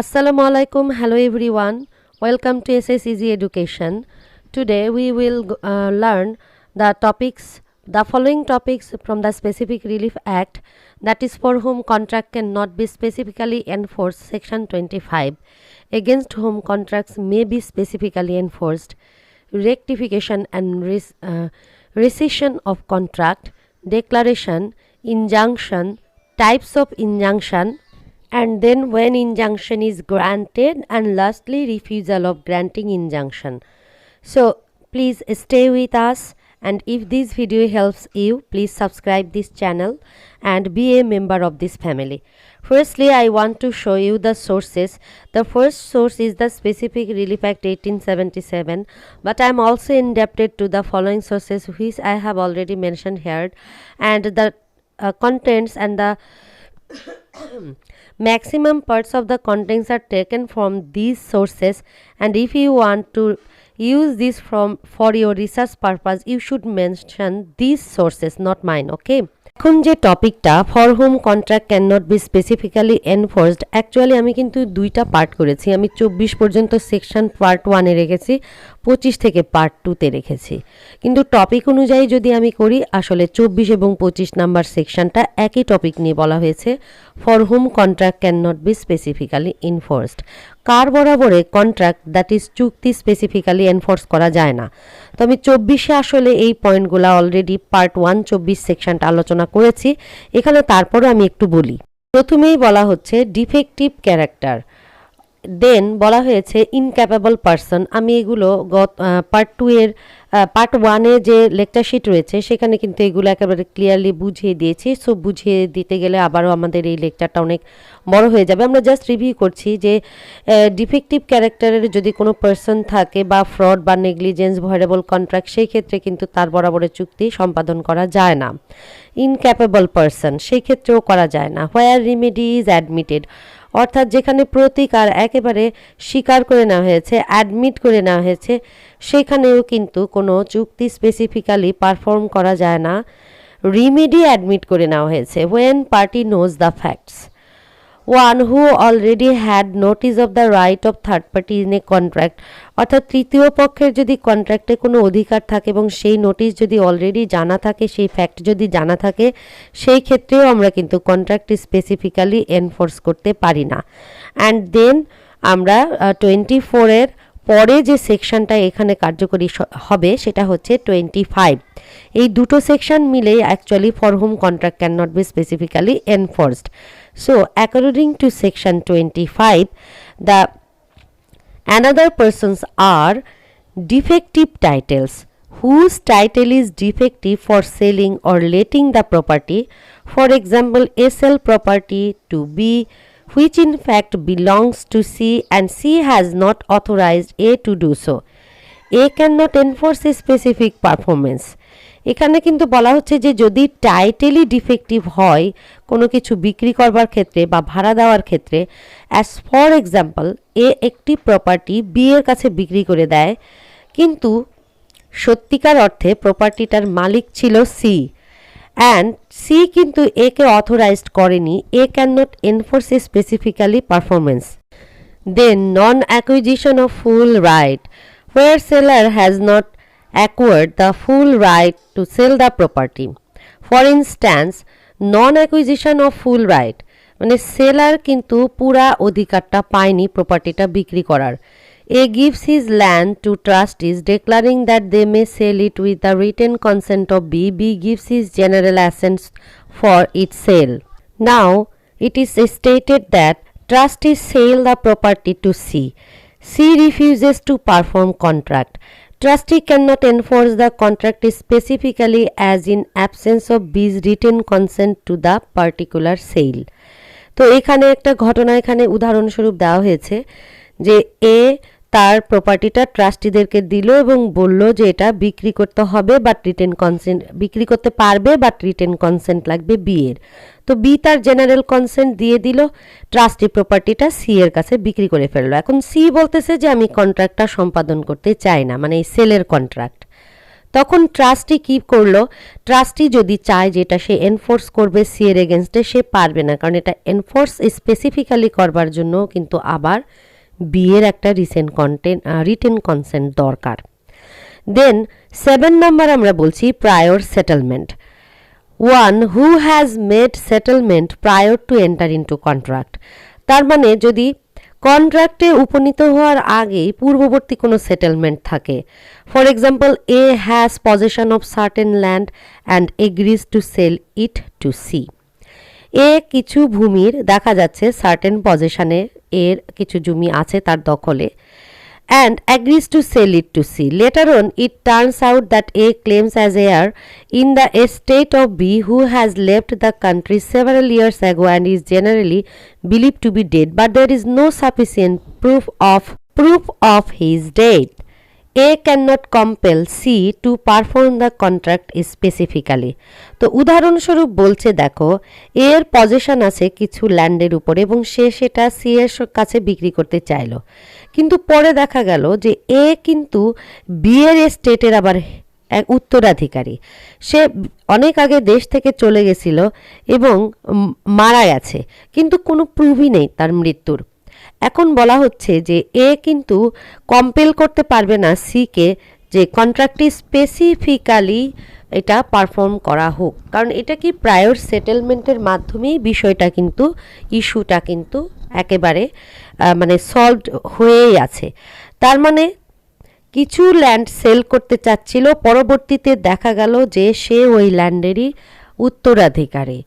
Assalamualaikum. Hello everyone. Welcome to SS Easy Education. Today we will learn the following topics from the Specific Relief Act, that is for whom contract cannot be specifically enforced, Section 25, against whom contracts may be specifically enforced, rectification and rescission of contract, declaration, injunction, types of injunction, and then when injunction is granted, and lastly refusal of granting injunction. So please stay with us, and if this video helps you, please subscribe this channel and be a member of this family. Firstly, I want to show you the sources. The first source is the Specific Relief Act 1877, but I am also indebted to the following sources which I have already mentioned here, and the contents and the maximum parts of the contents are taken from these sources, and if you want to use this for your research purpose, you should mention these sources, not mine. Okay, এখন যে টপিকটা for home contract can not be specifically enforced, actually আমি কিন্তু দুইটা part করেছি। আমি 24 পর্যন্ত section part 1-এ রেখেছি, 25 থেকে পার্ট 2-তে রেখেছি, কিন্তু টপিক অনুযায়ী যদি আমি করি, আসলে 24 এবং 25 নাম্বার সেকশনটা একই টপিক নিয়ে বলা হয়েছে, for home contract can not be specifically enforced. কার বরাবরে কন্ট্রাক্ট, দ্যাট ইজ চুক্তি, স্পেসিফিক্যালি এনফোর্স করা যায় না। তো আমি 24-এ আসলে এই পয়েন্টগুলো অলরেডি পার্ট 1 24 সেকশনটা আলোচনা করেছি, এখানে তারপরে আমি একটু বলি। প্রথমেই বলা হচ্ছে ডিফেক্টিভ ক্যারেক্টার, দেন বলা হয়েছে ইনক্যাপেবল পারসন। আমি এগুলো পার্ট 1-এ যে লেকচার শিট রয়েছে সেখানে কিন্তু এগুলো একেবারে ক্লিয়ারলি বুঝিয়ে দিয়েছি। সো বুঝিয়ে দিতে গেলে আবারও আমাদের এই লেকচারটা অনেক বড় হয়ে যাবে। আমরা জাস্ট রিভিউ করছি যে ডিফেক্টিভ ক্যারেক্টারের যদি কোনো পারসন থাকে বা ফ্রড বা নেগলিজেন্স, ভয়েরেবল কন্ট্রাক্ট, সেই ক্ষেত্রে কিন্তু তার বরাবরে চুক্তি সম্পাদন করা যায় না। ইনক্যাপেবল পারসন, সেই ক্ষেত্রেও করা যায় না। হোয়ার রিমেডি ইজ অ্যাডমিটেড, অর্থাৎ যেখানে প্রতিকার একেবারে স্বীকার করে নেওয়া হয়েছে, অ্যাডমিট করে নেওয়া হয়েছে, সেখানেও কিন্তু কোনো চুক্তি স্পেসিফিক্যালি পারফর্ম করা যায় না। রিমেডি অ্যাডমিট করে নেওয়া হয়েছে when party knows the facts, one who already had notice of the right of third party in a contract, অর্থাৎ তৃতীয় পক্ষের যদি কন্ট্রাক্টে কোনো অধিকার থাকে এবং সেই নোটিশ যদি অলরেডি জানা থাকে, সেই ফ্যাক্ট যদি জানা থাকে, সেই ক্ষেত্রেও আমরা কিন্তু কন্ট্রাক্টটি স্পেসিফিক্যালি এনফোর্স করতে পারি না। অ্যান্ড দেন আমরা 24-এর পরে যে সেকশনটা এখানে কার্যকরী হবে সেটা হচ্ছে 25। এই দুটো সেকশন মিলেই actually for home contract can not be specifically enforced. So according to section 25, the another persons are defective titles whose title is defective for selling or letting the property. For example, A sell property to B which in fact belongs to C and C has not authorized A to do so. A cannot enforce a specific performance. এখানে কিন্তু বলা হচ্ছে যে যদি টাইটেলই defective হয় কোনো কিছু বিক্রি করবার ক্ষেত্রে বা ভাড়া দেওয়ার ক্ষেত্রে, অ্যাজ ফর এক্সাম্পল এ একটি প্রপার্টি বি এর কাছে বিক্রি করে দেয়, কিন্তু সত্যিকার অর্থে প্রপার্টিটার মালিক ছিল সি, অ্যান্ড সি কিন্তু একে অথরাইজড করেনি, A can not enforce a specifically performance. Then non acquisition of full right, where seller has not acquired the full right to sell the property. For instance, non-acquisition of full right, মানে seller কিন্তু পুরা অধিকারটা পায়নি প্রপার্টিটা বিক্রি করার। A gives his land to trustees declaring that they may sell it with the written consent of B. B gives his general assent for its sale. Now, it is stated that trustees sell the property to C. C refuses to perform contract. Trustee cannot enforce the contract specifically as in absence of B's written consent to the particular sale. তো এখানে একটা ঘটনা এখানে উদাহরণস্বরূপ দেওয়া হয়েছে যে এ তার প্রপার্টিটা ট্রাস্টিদেরকে দিল এবং বলল যে এটা বিক্রি করতে হবে, বাট রিটেন কনসেন্ট বিক্রি করতে পারবে, বাট রিটেন কনসেন্ট লাগবে বি এর। তো বি তার জেনারেল কনসেন্ট দিয়ে দিল, ট্রাস্টি প্রপার্টিটা সি এর কাছে বিক্রি করে ফেললো। এখন সি বলতেছে যে আমি কন্ট্রাক্টটা সম্পাদন করতে চাই না, মানে এই সেলের কন্ট্রাক্ট। তখন ট্রাস্টি কি করলো, ট্রাস্টি যদি চায় যেটা সে এনফোর্স করবে সি এর এগেনস্টে, সে পারবে না, কারণ এটা এনফোর্স স্পেসিফিক্যালি করবার জন্য কিন্তু আবার বি এর একটা রিটেন কনসেন্ট দরকার। দেন 7 নাম্বার আমরা বলছি prior settlement. One who has made settlement prior to enter into contract. তার মানে যদি কন্ট্রাক্টে উপনীত হওয়ার আগেই পূর্ববর্তী কোনো সেটেলমেন্ট থাকে, for example A has possession of certain land and agrees to sell it to C. A কিছু ভূমির দেখা যাচ্ছে সার্টেন পজেশনে এর কিছু জমি আছে তার দখলে, and agrees to sell it to C. Later on, it turns out that A claims as heir in the estate of B, who has left the country several years ago and is generally believed to be dead, but there is no sufficient proof of his death. A cannot compel C to perform the contract specifically. তো উদাহরণস্বরূপ বলছে দেখো, এর possession আছে কিছু ল্যান্ডের উপর এবং সে সেটা সি এর কাছে বিক্রি করতে চাইলো, কিন্তু পরে দেখা গেল যে এ কিন্তু বি এর এস্টেটের আবার এক উত্তরাধিকারী। সে অনেক আগে দেশ থেকে চলে গেছিল এবং মারা গেছে, কিন্তু কোনো প্রুভই নেই তার মৃত্যুর। এখন বলা হচ্ছে যে এ কিন্তু কম্পেল করতে পারবে না সিকে যে কন্ট্রাক্টটি স্পেসিফিক্যালি এটা পারফর্ম করা হোক, কারণ এটা কি প্রায়র সেটেলমেন্টের মাধ্যমেই বিষয়টা কিন্তু ইস্যুটা কিন্তু একেবারে মানে সলভড হয়েই আছে। তার মানে কিছু ল্যান্ড সেল করতে চাচ্ছিল, পরবর্তীতে দেখা গেল যে সে ওই ল্যান্ডেরই উত্তরাধিকারী।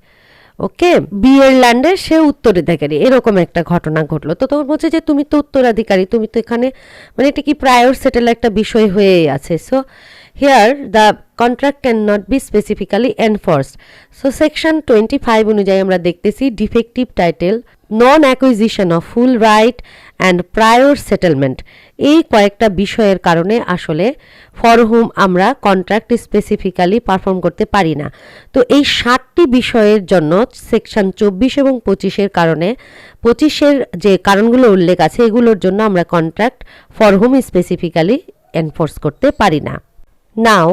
ওকে, বিয়ের ল্যান্ডের সে উত্তরাধিকারী, এরকম একটা ঘটনা ঘটলো। তো তোর বলছে যে তুমি তো উত্তরাধিকারী, তুমি তো এখানে মানে এটা কি প্রায়র সেটেল একটা বিষয় হয়েই আছে। So here the contract can not be specifically enforced. So section 25 অনুযায়ী আমরা দেখতেছি defective title, non acquisition of full right and prior settlement, এই কয়েকটা বিষয়ের কারণে আসলে ফর হুম আমরা কন্ট্রাক্ট স্পেসিফিক্যালি পারফর্ম করতে পারি না। তো এই 7টি বিষয়ের জন্য সেকশন 24 এবং 25-এর কারণে 25-এর যে কারণগুলো উল্লেখ আছে এগুলোর জন্য আমরা contract for whom specifically enforce করতে পারি না। Now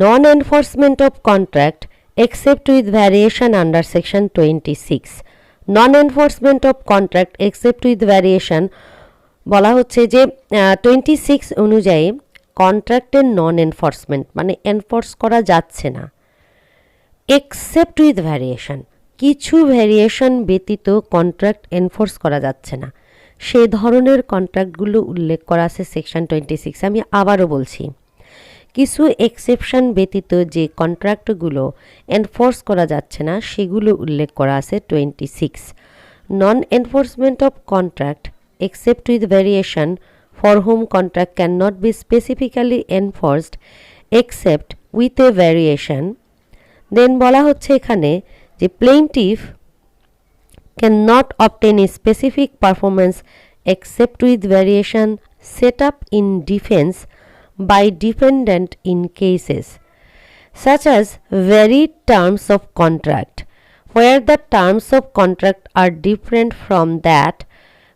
non enforcement of contract except with variation under section 26. Non-enforcement of contract except with variation বলা হচ্ছে যে 26 অনুযায়ী কন্ট্রাক্টের নন এনফোর্সমেন্ট মানে এনফোর্স করা যাচ্ছে না, এক্সেপ্ট উইথ ভ্যারিয়েশন, কিছু ভ্যারিয়েশন ব্যতীত কন্ট্রাক্ট এনফোর্স করা যাচ্ছে না, সে ধরনের কন্ট্রাক্টগুলো উল্লেখ করা আছে সেকশন 26। আমি আবারও বলছি, কিছু এক্সেপশন ব্যতীত যে কন্ট্রাক্টগুলো এনফোর্স করা যাচ্ছে না সেগুলো উল্লেখ করা আছে 26। Non enforcement of contract except with variation for home contract can not be specifically enforced except with a variation. Then বলা হচ্ছে এখানে যে plaintiff can not obtain a specific performance except with variation set up in defence by defendant in cases such as varied terms of contract, where the terms of contract are different from that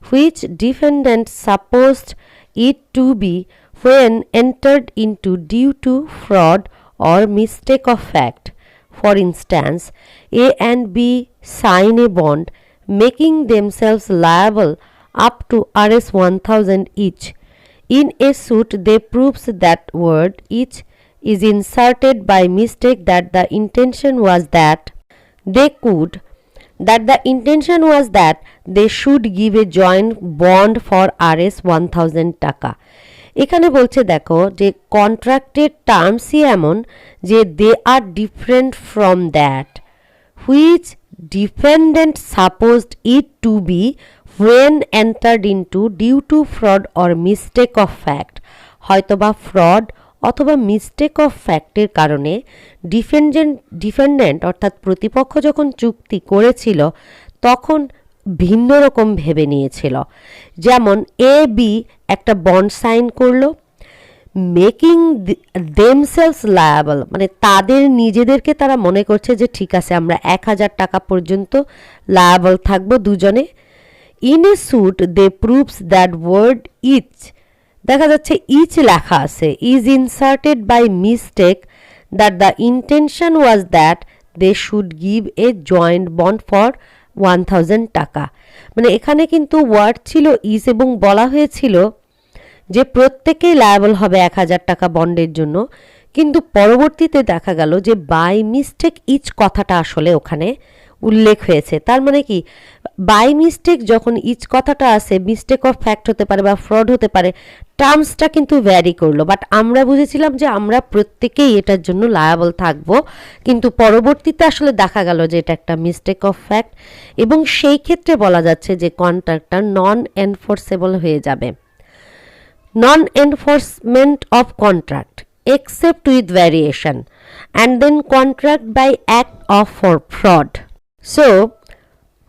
which defendant supposed it to be when entered into due to fraud or mistake of fact. For instance, A and B sign a bond making themselves liable up to Rs 1000 each. In a suit, they proves that word each is inserted by mistake that the intention was that they should give a joint bond for Rs 1000 টাকা। এখানে বলছে দেখো যে কন্ট্রাক্টের টার্মসই এমন যে they are different from that which defendant supposed it to be when entered into due to fraud or mistake of fact, হয়তোবা fraud অথবা মিস্টেক অফ ফ্যাক্টের কারণে ডিফেন্ডেন্ট অর্থাৎ প্রতিপক্ষ যখন চুক্তি করেছিল তখন ভিন্ন রকম ভেবে নিয়েছিল। যেমন এ বি একটা বন্ড সাইন করলো, মেকিং দেমসেলস লায়াবল মানে তাদের নিজেদেরকে তারা মনে করছে যে ঠিক আছে আমরা 1000 টাকা পর্যন্ত লায়াবল থাকবো দুজনে। In a suit, they proves that word each দেখা যাচ্ছে ইচ লেখা আছে is inserted by mistake that the intention was that they should give a joint bond for 1000 টাকা। মানে এখানে কিন্তু ওয়ার্ড ছিল ইজ এবং বলা হয়েছিল যে প্রত্যেকেই লায়াবল হবে 1000 টাকা বন্ডের জন্য, কিন্তু পরবর্তীতে দেখা গেল যে বাই মিস্টেক ইচ কথাটা আসলে ওখানে উল্লেখ হয়েছে। তার মানে কি বাই মিস্টেক যখন ইচ কথাটা আছে, মিস্টেক অফ ফ্যাক্ট হতে পারে বা ফ্রড হতে পারে, টার্মসটা কিন্তু ভ্যারি করলো। বাট আমরা বুঝেছিলাম যে আমরা প্রত্যেকেই এটার জন্য লায়াবল থাকব, কিন্তু পরবর্তীতে আসলে দেখা গেল যে এটা একটা মিস্টেক অফ ফ্যাক্ট, এবং সেই ক্ষেত্রে বলা যাচ্ছে যে কন্ট্রাক্টটা নন এনফোর্সেবল হয়ে যাবে। Non enforcement of contract except with variation, and then contract by act of fraud. So,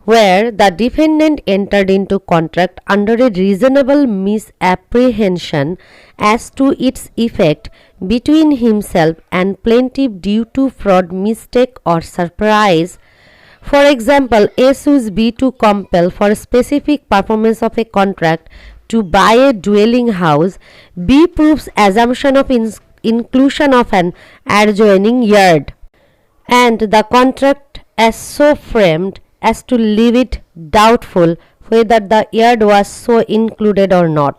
where the defendant entered into contract under a reasonable misapprehension as to its effect between himself and plaintiff due to fraud, mistake or surprise. For example, A sues B to compel for specific performance of a contract to buy a dwelling house. B proves assumption of inclusion of an adjoining yard, and the contract as so framed as to leave it doubtful whether the yard was so included or not.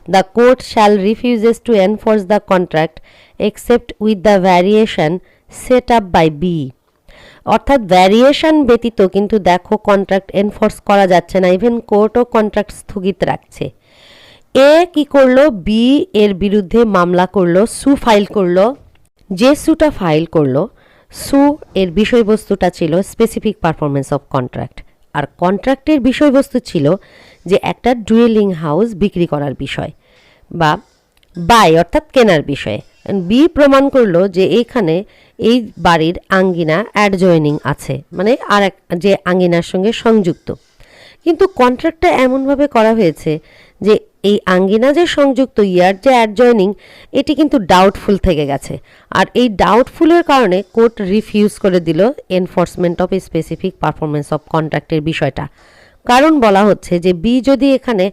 The court shall refuses to enforce the contract except with the variation set up by B. অর্থাৎ variation ব্যতীত কিন্তু দেখো contract enforce করা যাচ্ছে না, even কোর্টও contract স্থগিত রাখছে। এ কি করলো, বি এর বিরুদ্ধে মামলা করলো, সু ফাইল করলো। যে সুটা ফাইল করলো, সু এর বিষয়বস্তুটা ছিল স্পেসিফিক পারফরমেন্স অফ কন্ট্রাক্ট, আর কন্ট্রাক্টের বিষয়বস্তু ছিল যে একটা ডুয়েলিং হাউস বিক্রি করার বিষয় বা বাই অর্থাৎ কেনার বিষয়ে। বি প্রমাণ করলো যে এইখানে এই বাড়ির আঙ্গিনা অ্যাডজয়নিং আছে, মানে আর এক যে আঙ্গিনার সঙ্গে সংযুক্ত, কিন্তু কন্ট্রাক্টটা এমনভাবে করা হয়েছে যে এই আঙ্গিনা যে সংযুক্ত, ইয়ার যে অ্যাডজয়নিং, এটি কিন্তু ডাউটফুল থেকে গেছে। আর এই ডাউটফুলের কারণে কোর্ট রিফিউজ করে দিল enforcement of a specific performance of কন্ট্রাক্টের বিষয়টা। কারণ বলা হচ্ছে যে বি যদি এখানে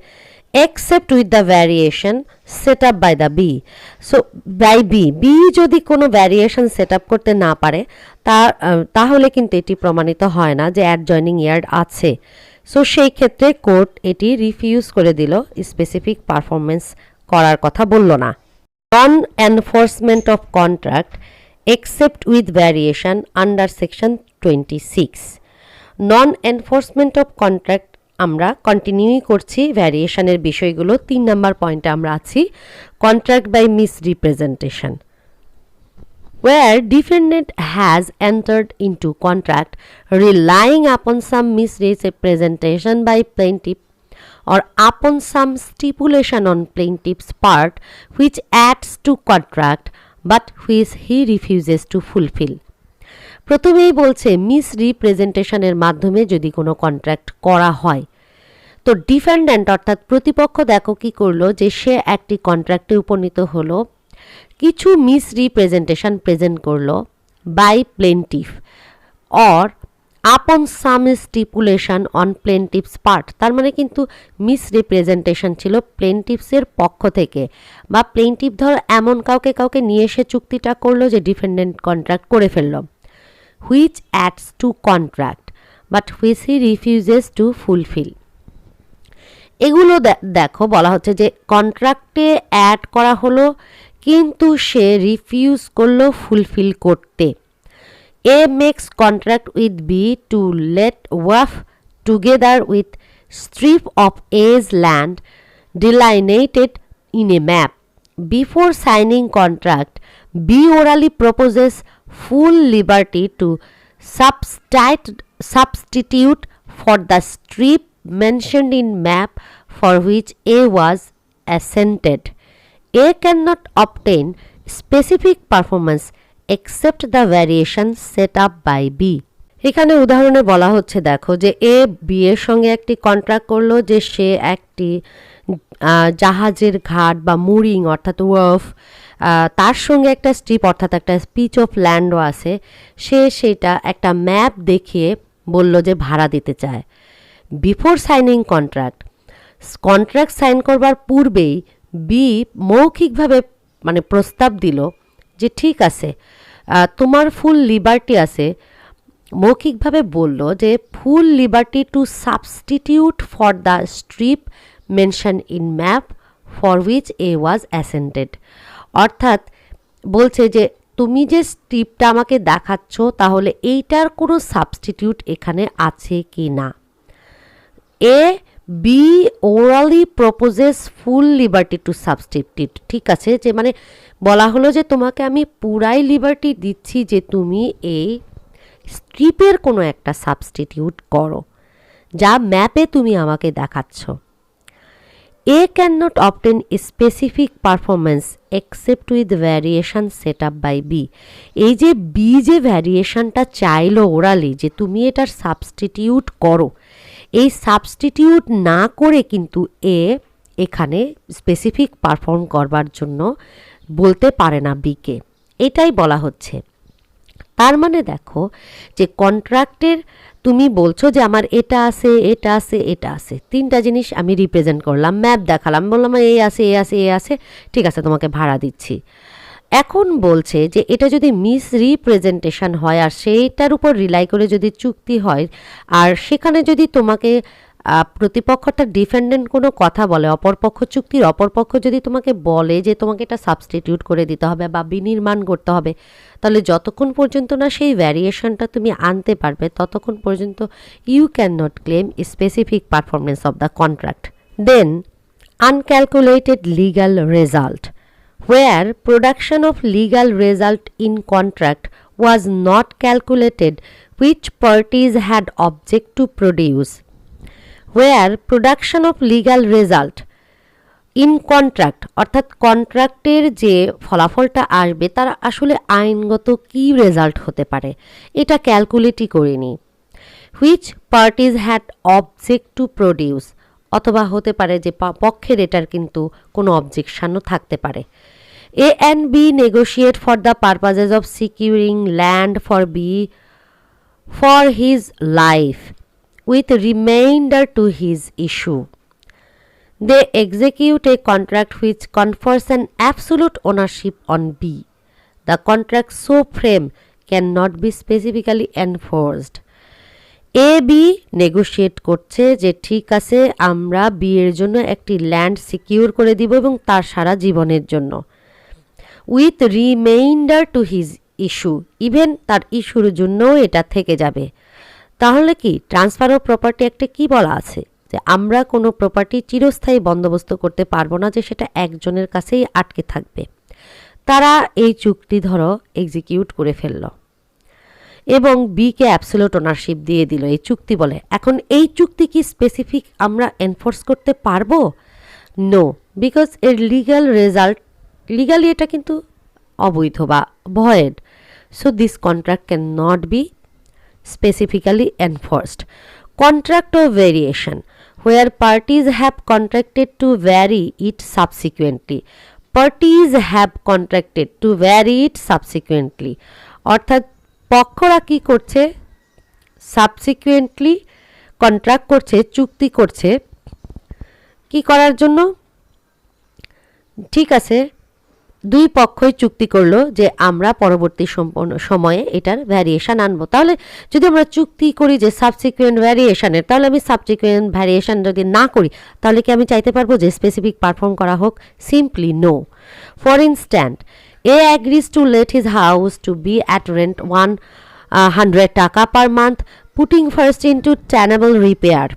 except with the variation set up by the B, so by B যদি কোনো ভ্যারিয়েশন সেট আপ করতে না পারে তাহলে কিন্তু এটি প্রমাণিত হয় না যে অ্যাডজয়নিং ইয়ার্ড আছে। সো সেই ক্ষেত্রে কোর্ট এটি রিফিউজ করে দিল, স্পেসিফিক পারফরমেন্স করার কথা বলল না। Non enforcement of contract except with variation under section 26। Non enforcement of contract আমরা কন্টিনিউই করছি ভ্যারিয়েশনের বিষয়গুলো। 3 নম্বর পয়েন্টে আমরা আছি, contract by misrepresentation. Where defendant has entered into contract relying upon some misrepresentation by plaintiff or upon some stipulation on plaintiff's part which adds to contract but which he refuses to fulfill. প্রথমেই বলছে মিসরিপ্রেজেন্টেশনের মাধ্যমে যদি কোনো contract করা হয়, তো defendant অর্থাৎ প্রতিপক্ষ দেখো কি করলো, যে সে একটি কন্ট্রাক্টে উপনীত হলো, কিছু মিসরিপ্রেজেন্টেশন প্রেজেন্ট করলো বাই প্লেন্টিফ অর আপন সাম স্টিপুলেশন অন প্লেন্টিভস পার্ট। তার মানে কিন্তু মিসরিপ্রেজেন্টেশন ছিল প্লেন্টিভসের পক্ষ থেকে, বা প্লেন্টিভ ধর এমন কাউকে নিয়ে এসে চুক্তিটা করলো যে ডিফেন্ডেন্ট কন্ট্রাক্ট করে ফেললো, which ads two contract but which he refuses two fulfil. এগুলো দেখো বলা হচ্ছে যে কন্ট্রাক্টে অ্যাড করা হলো কিন্তু সে রিফিউজ করলো ফুলফিল করতে। A makes contract with B to let off together with strip of edge land delineated in a map. Before signing contract, B orally proposes full liberty to substitute for the strip mentioned in map for which A was assented. A cannot obtain specific performance except the variation set up by B. এখানে উদাহরণে বলা হচ্ছে দেখো যে A B এর সঙ্গে একটি contract করলো যে সে একটি জাহাজের ঘাট বা মুরিং অর্থাৎ ওয়ার্ফ, তার সঙ্গে একটা স্ট্রিপ অর্থাৎ একটা পিচ অফ ল্যান্ডও আছে, সে সেটা একটা ম্যাপ দেখিয়ে বলল যে ভাড়া দিতে চায়। বিফোর সাইনিং কন্ট্রাক্ট সাইন করবার পূর্বেই বি মৌখিকভাবে মানে প্রস্তাব দিল যে ঠিক আছে, তোমার ফুল লিবার্টি আছে, মৌখিকভাবে বলল যে full liberty to substitute for the strip mention in map for which A was assented. অর্থাৎ বলছে যে তুমি যে স্ট্রিপটা আমাকে দেখাচ্ছ তাহলে এইটার কোনো সাবস্টিটিউট এখানে আছে কি না। A B orally proposes full liberty to substitute. ঠিক আছে, যে মানে বলা হলো যে তোমাকে আমি পুরাই লিবার্টি দিচ্ছি যে তুমি এই স্ট্রিপের কোনো একটা সাবস্টিটিউট করো যা ম্যাপে তুমি আমাকে দেখাচ্ছ। A can not obtain specific performance except with variation set up by B. এই যে বি যে ভ্যারিয়েশনটা চাইলো ওরালি যে তুমি এটার সাবস্টিটিউট করো, এই সাবস্টিটিউট না করে কিন্তু এ এখানে স্পেসিফিক পারফর্ম করবার জন্য বলতে পারে না বিকে, এটাই বলা হচ্ছে। তার মানে দেখো যে কন্ট্রাক্টের তুমি বলছো যে আমার এটা আছে, এটা আছে, এটা আছে, তিনটা জিনিস আমি রিপ্রেজেন্ট করলাম, ম্যাপ দেখালাম, বললাম এই আছে, এ আছে, এ আছে, ঠিক আছে তোমাকে ভাড়া দিচ্ছি। এখন বলছে যে এটা যদি মিস রিপ্রেজেন্টেশন হয় আর সেইটার উপর রিলাই করে যদি চুক্তি হয় আর সেখানে যদি তোমাকে প্রতিপক্ষটা ডিফেন্ডেন্ট কোনো কথা বলে, অপরপক্ষ চুক্তির অপরপক্ষ যদি তোমাকে বলে যে তোমাকে এটা সাবস্টিটিউট করে দিতে হবে বা বিনির্মাণ করতে হবে, তাহলে যতক্ষণ পর্যন্ত না সেই ভ্যারিয়েশনটা তুমি আনতে পারবে ততক্ষণ পর্যন্ত you can not claim specific performance of the contract. Then uncalculated legal result, where production of legal result in contract was not calculated which parties had object to produce, where production of legal result in contract অর্থাৎ কন্ট্রাক্টের যে ফলাফলটা আসবে তার আসলে আইনগত কি result হতে পারে এটা ক্যালকুলেটই করিনি। which parties had object to produce, অথবা হতে পারে যে পক্ষের এটার কিন্তু কোনো অবজেকশনও থাকতে পারে। A and B negotiate for the purposes of securing land for B for his life with remainder to his issue. They execute a contract which confers an absolute ownership on B. The contract so framed cannot be specifically enforced. A B negotiate করছে যে ঠিক আছে আমরা B এর জন্য একটি land secure করে দিব এবং তার সারা জীবনের জন্য, with remainder to his issue, even তার ইস্যুর জন্যও এটা থেকে যাবে। তাহলে কি ট্রান্সফার অফ প্রপার্টি একটা কি বলা আছে যে আমরা কোনো প্রপার্টি চিরস্থায়ী বন্দোবস্ত করতে পারবো না যে সেটা একজনের কাছেই আটকে থাকবে। তারা এই চুক্তি ধরো এক্সিকিউট করে ফেললো এবং বিকে অ্যাবসোলিউট ওনারশিপ দিয়ে দিল এই চুক্তি বলে। এখন এই চুক্তি কি স্পেসিফিক আমরা এনফোর্স করতে পারবো? নো, বিকজ এর লিগাল রেজাল্ট লিগালি এটা কিন্তু অবৈধ বা void. So this contract can not be specifically enforced. Contract of variation, where parties have contracted to vary it subsequently. Parties have contracted to vary it subsequently. অর্থাৎ পক্ষরা কি করছে? Subsequently contract করছে, চুক্তি করছে কি করার জন্য? ঠিক আছে, দুই পক্ষই চুক্তি করলো যে আমরা পরবর্তী সময়ে এটার ভ্যারিয়েশন আনবো। তাহলে যদি আমরা চুক্তি করি যে সাবসিকুয়েন্ট ভ্যারিয়েশনের, তাহলে আমি সাবসিকুয়েন্ট ভ্যারিয়েশন যদি না করি তাহলে কি আমি চাইতে পারবো যে স্পেসিফিক পারফর্ম করা হোক? Simply no. For instant, A agrees to let his house to be at rent 100 taka per month, putting first into tenable repair.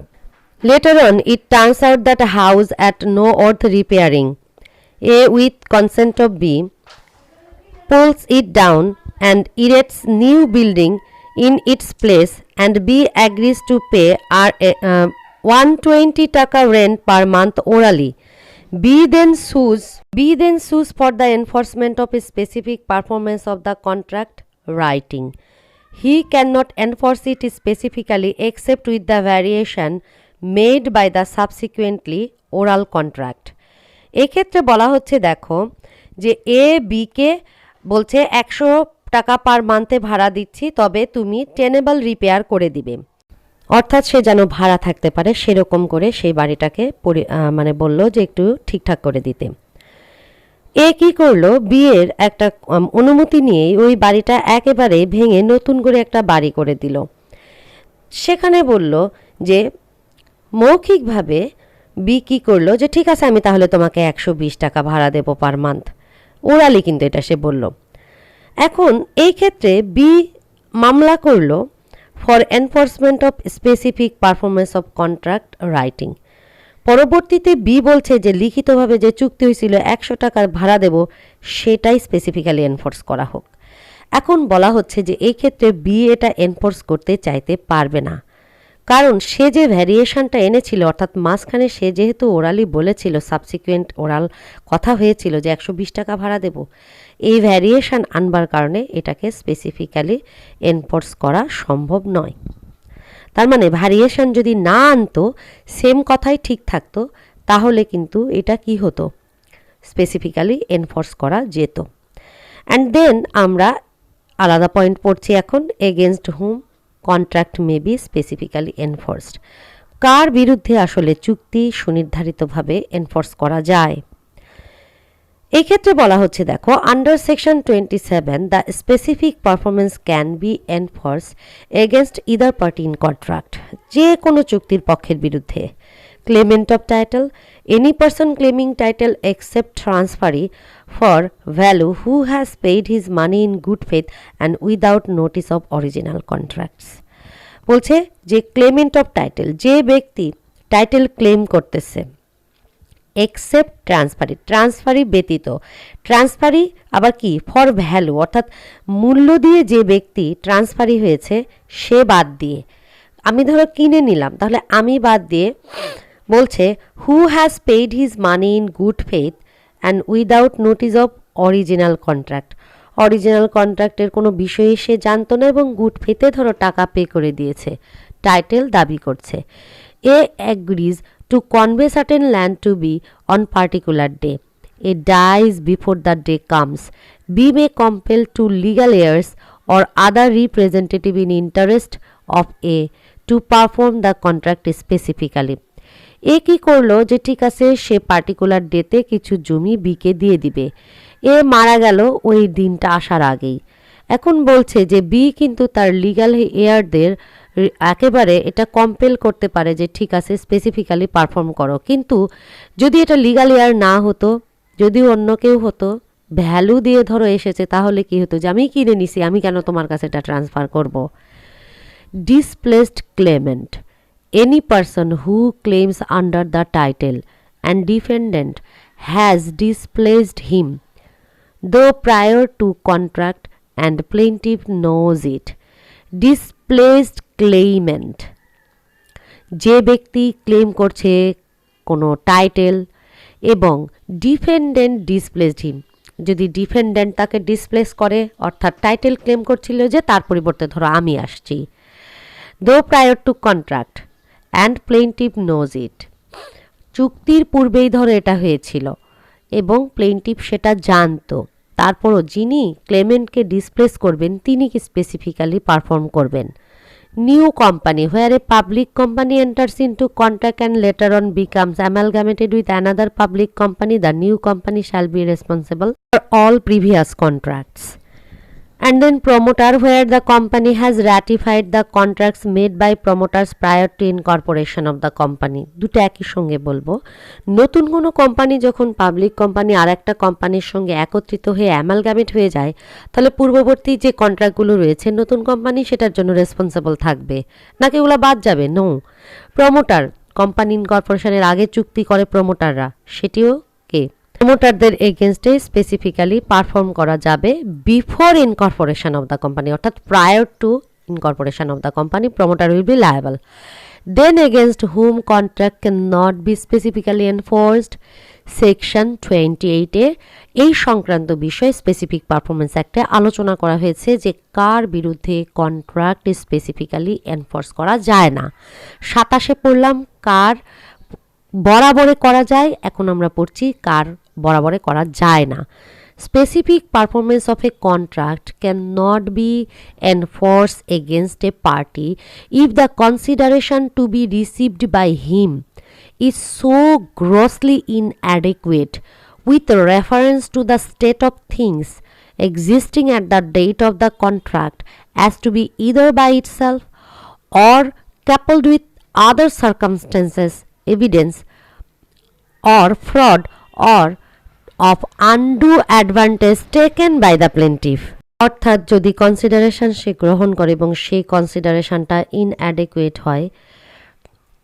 Later on, it turns out that a house at no worth repairing. A, with consent of B, pulls it down and erects new building in its place, and B agrees to pay 120 taka rent per month orally. B then sues for the enforcement of a specific performance of the contract writing. He cannot enforce it specifically except with the variation made by the subsequently oral contract. এক্ষেত্রে বলা হচ্ছে দেখো যে এ বিকে বলছে 100 টাকা পার মান্থে ভাড়া দিচ্ছি, তবে তুমি টেনেবল রিপেয়ার করে দিবে। অর্থাৎ সে যেন ভাড়া থাকতে পারে সেরকম করে সেই বাড়িটাকে মানে বলল যে একটু ঠিকঠাক করে দিতে। এ কি করলো, বিয়ের একটা অনুমতি নিয়ে ওই বাড়িটা একেবারে ভেঙে নতুন করে একটা বাড়ি করে দিল। সেখানে বলল যে মৌখিকভাবে বি কি করলো যে ঠিক আছে আমি তাহলে তোমাকে 120 টাকা ভাড়া দেবো পার মান্থ, ওরালি কিন্তু এটা সে বলল। এখন এই ক্ষেত্রে বি মামলা করলো for enforcement of specific performance of contract writing. পরবর্তীতে বি বলছে যে লিখিতভাবে যে চুক্তি হয়েছিল 100 টাকার ভাড়া দেব সেটাই স্পেসিফিক্যালি এনফোর্স করা হোক। এখন বলা হচ্ছে যে এই ক্ষেত্রে বি এটা এনফোর্স করতে চাইতে পারবে না, কারণ সে যে ভ্যারিয়েশনটা এনেছিল, অর্থাৎ মাঝখানে সে যেহেতু ওরালি বলেছিল, সাবসিকুয়েন্ট ওরাল কথা হয়েছিল যে 120 টাকা ভাড়া দেব, এই ভ্যারিয়েশন আনবার কারণে এটাকে স্পেসিফিক্যালি এনফোর্স করা সম্ভব নয়। তার মানে ভ্যারিয়েশন যদি না আনতো, সেম কথাই ঠিক থাকতো, তাহলে কিন্তু এটা কি হতো, স্পেসিফিক্যালি এনফোর্স করা যেত। অ্যান্ড দেন আমরা আলাদা পয়েন্ট পড়ছি এখন, against whom contract may be specifically enforced. কার বিরুদ্ধে আসলে চুক্তি সুনির্ধারিতভাবে এনফোর্স করা যায়। এই ক্ষেত্রে বলা হচ্ছে দেখো, under section 27 the specific performance can be enforce against either party in contract, যে কোনো চুক্তির পক্ষের বিরুদ্ধে। Claimant of title, any person claiming title except transferee for value who has paid his money in good faith and without notice of original contracts. বলছে যে claimant of title, যে ব্যক্তি title claim করতেছে, এক্সেপ্ট ট্রান্সফারি, ট্রান্সফারি ব্যতীত, transferee আবার কি for value, অর্থাৎ মূল্য দিয়ে যে ব্যক্তি ট্রান্সফারি হয়েছে সে বাদ দিয়ে, আমি ধরো কিনে নিলাম, তাহলে আমি বাদ দিয়ে বলছে who has paid his money in good faith and without notice of original contract, original কন্ট্রাক্টের কোনো বিষয়ে সে জানতো না এবং গুড ফেথে ধরো টাকা পে করে দিয়েছে, টাইটেল দাবি করছে। এ agrees to convey certain land to B on particular day. A dies before the day comes. B may compel to legal heirs or other representative in interest of A to perform the contract specifically. এ কি করলো যে ঠিক আছে সে particular ডেতে কিছু জমি বিকে দিয়ে দিবে, এ মারা গেল ওই দিনটা আসার আগেই। এখন বলছে যে বি কিন্তু তার লিগ্যাল এয়ারদের একেবারে এটা কম্পেল করতে পারে যে ঠিক আছে স্পেসিফিক্যালি পারফর্ম করো, কিন্তু যদি এটা লিগ্যাল এয়ার না হতো, যদি অন্য কেউ হতো, ভ্যালু দিয়ে ধরো এসেছে, তাহলে কি হতো যে আমি কিনে নিছি, আমি কেন তোমার কাছে এটা ট্রান্সফার করব। Displaced claimant, any person who claims under the title and defendant has displaced him though prior to contract and plaintiff knows it. Displaced claimant, যে ব্যক্তি ক্লেম করছে কোনো টাইটেল এবং ডিফেন্ডেন্ট ডিসপ্লেসড হিম, যদি ডিফেন্ডেন্ট তাকে ডিসপ্লেস করে, অর্থাৎ টাইটেল ক্লেম করছিল যে তার পরিবর্তে ধরো আমি আসছি, though prior to contract and plaintiff knows it, চুক্তির পূর্বেই ধরো এটা হয়েছিল এবং প্লেন্টিভ সেটা জানতো, তারপরও যিনি ক্লেমেন্টকে ডিসপ্লেস করবেন তিনি কি স্পেসিফিক্যালি পারফর্ম করবেন। New company, where a public company enters into contract and later on becomes amalgamated with another public company, the new company shall be responsible for all previous contracts. And then promoter, where the company has ratified the contracts made by promoters prior to incorporation of the company. দুটো একই সঙ্গে বলবো, নতুন কোনো company যখন public company আর একটা কোম্পানির সঙ্গে একত্রিত হয়ে অ্যামালগামেট হয়ে যায়, তাহলে পূর্ববর্তী যে কন্ট্রাক্টগুলো রয়েছে নতুন কোম্পানি সেটার জন্য রেসপন্সিবল থাকবে নাকি ওগুলো বাদ যাবে? নো, প্রমোটার, কোম্পানি ইনকর্পোরেশনের আগে চুক্তি করে প্রমোটাররা, সেটিও কে? প্রমোটারদের এগেনস্টে স্পেসিফিক্যালি পারফর্ম করা যাবে before incorporation of the company, অর্থাৎ prior to incorporation of the company promoter will be liable. Then against whom contract can not be specifically enforced, section 28-এ এই সংক্রান্ত বিষয়ে স্পেসিফিক পারফরমেন্স অ্যাক্টে আলোচনা করা হয়েছে যে কার বিরুদ্ধে কন্ট্রাক্ট স্পেসিফিক্যালি এনফোর্স করা যায় না। 27-এ পড়লাম কার বরাবরে করা যায়, এখন আমরা পড়ছি কার বরাবরে করা যায় না। Specific performance of a contract can not be enforce against a party if the consideration to be received by him is so grossly inadequate with reference to the state of things existing at the date of the contract as to be either by itself or coupled with other circumstances, evidence, or fraud or of undue advantage taken by the plaintiff. অর্থাৎ যদি consideration সে গ্রহণ করে এবং সেই কনসিডারেশনটা inadequate হয়,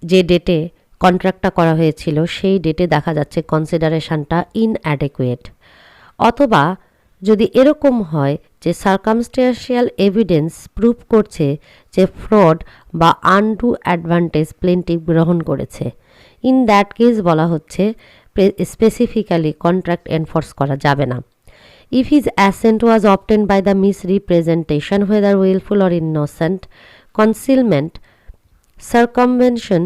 যে ডেটে কন্ট্রাক্টটা করা হয়েছিল সেই ডেটে দেখা যাচ্ছে কনসিডারেশনটা ইনঅ্যাডিকুয়েট, অথবা যদি এরকম হয় যে সার্কামস্টেন্সিয়াল এভিডেন্স প্রুভ করছে যে ফ্রড বা আনডু অ্যাডভান্টেজ প্লেন্টিভ গ্রহণ করেছে, ইন দ্যাট কেস বলা হচ্ছে স্পেসিফিক্যালি কন্ট্রাক্ট এনফোর্স করা যাবে না। If his assent was obtained by the misrepresentation, whether willful or innocent, concealment, circumvention,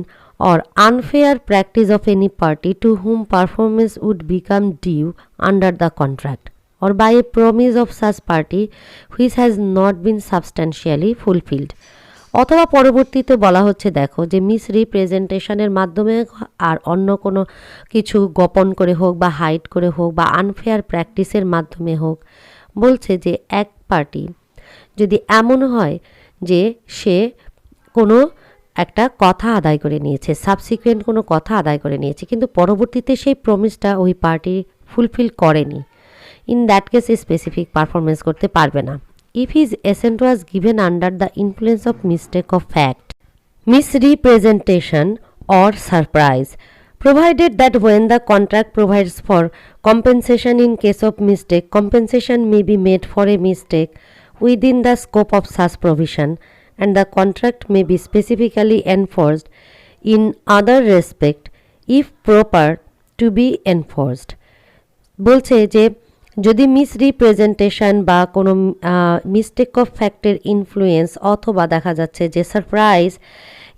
or unfair practice of any party to whom performance would become due under the contract, or by a promise of such party which has not been substantially fulfilled. অথবা পরবর্তীতে বলা হচ্ছে দেখো যে মিসরিপ্রেজেন্টেশনের মাধ্যমে আর অন্য কোনো কিছু গোপন করে হোক বা হাইড করে হোক বা আনফেয়ার প্র্যাকটিসের মাধ্যমে হোক, বলছে যে এক পার্টি যদি এমন হয় যে সে কোনো একটা কথা আদায় করে নিয়েছে, সাবসিকুয়েন্ট কোনো কথা আদায় করে নিয়েছে, কিন্তু পরবর্তীতে সেই প্রমিসটা ওই পার্টি ফুলফিল করেনি, in that case specific performance করতে পারবে না। If his assent was given under the influence of mistake of fact, misrepresentation, or surprise, provided that when the contract provides for compensation in case of mistake, compensation may be made for a mistake within the scope of such provision, and the contract may be specifically enforced in other respect if proper to be enforced. বলছে যে যদি misrepresentation বা কোনো mistake of ফ্যাক্টের influence অথবা দেখা যাচ্ছে যে surprise,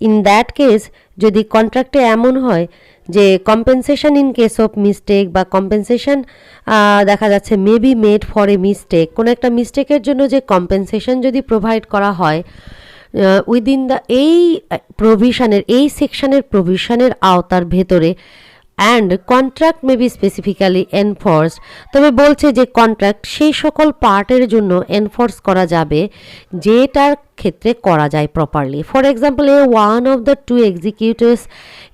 in that case যদি কন্ট্রাক্টে এমন হয় যে compensation in case of mistake বা কম্পেনসেশন দেখা যাচ্ছে may be made for a mistake, কোনো একটা মিস্টেকের জন্য যে কম্পেনসেশন যদি প্রোভাইড করা হয় উইদিন দ্য এই প্রভিশনের এই সেকশনের প্রভিশনের আওতার ভেতরে, and contract may be specifically enforced, তবে বলছে যে কন্ট্রাক্ট সেই সকল পার্টের জন্য এনফোর্স করা যাবে যেটার ক্ষেত্রে করা যায় properly. For example, A one of the two executors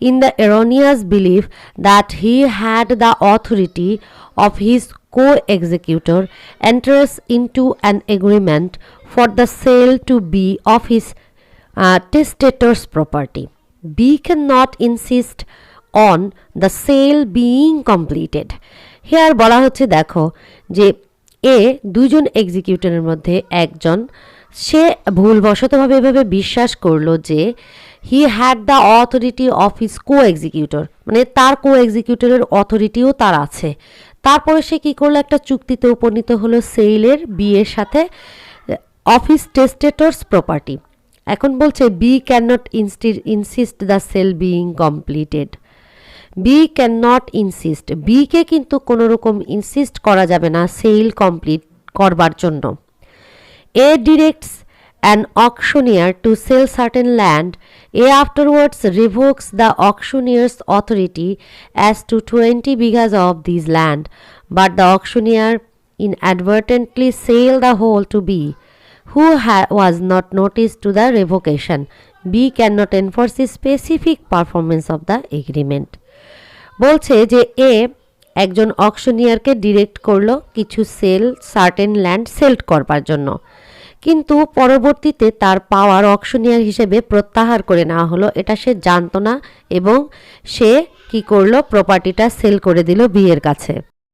in the erroneous belief that he had the authority of his co-executor enters into an agreement for the sale to B of his testator's property. B cannot insist on the sale being completed. Here বলা হচ্ছে দেখো যে দুজন এক্সিকিউটরের মধ্যে একজন সে ভুলবশতভাবে এভাবে বিশ্বাস করলো যে হি had the authority of his co executor, মানে তার কো এক্সিকিউটরের অথরিটিও তার আছে। তারপরে সে কী করলো, একটা চুক্তিতে উপনীত হলো সেলের বিয়ের সাথে অফ হিজ টেস্টেটরস প্রপার্টি। এখন বলছে B can not insist the sale being completed. B can not insist, বিকে কিন্তু কোনো রকম ইনসিস্ট করা যাবে না সেল কমপ্লিট করবার জন্য। A directs an auctioneer to sell certain land. A afterwards revokes the auctioneer's authority as to 20 bighas of this land, but the auctioneer inadvertently sell the whole to B, who was not noticed to the revocation. B cannot enforce the specific performance of the agreement. বলছে যে একজন অকশনিয়ারকে direct করলো কিছু certain land sell করবার জন্য, কিন্তু পরবর্তীতে তার পাওয়ার অকশনিয়ার হিসেবে প্রত্যাহার করে নেওয়া হলো, এটা সে জানতো না এবং সে কি করলো, প্রপার্টিটা সেল করে দিল বিয়ের কাছে।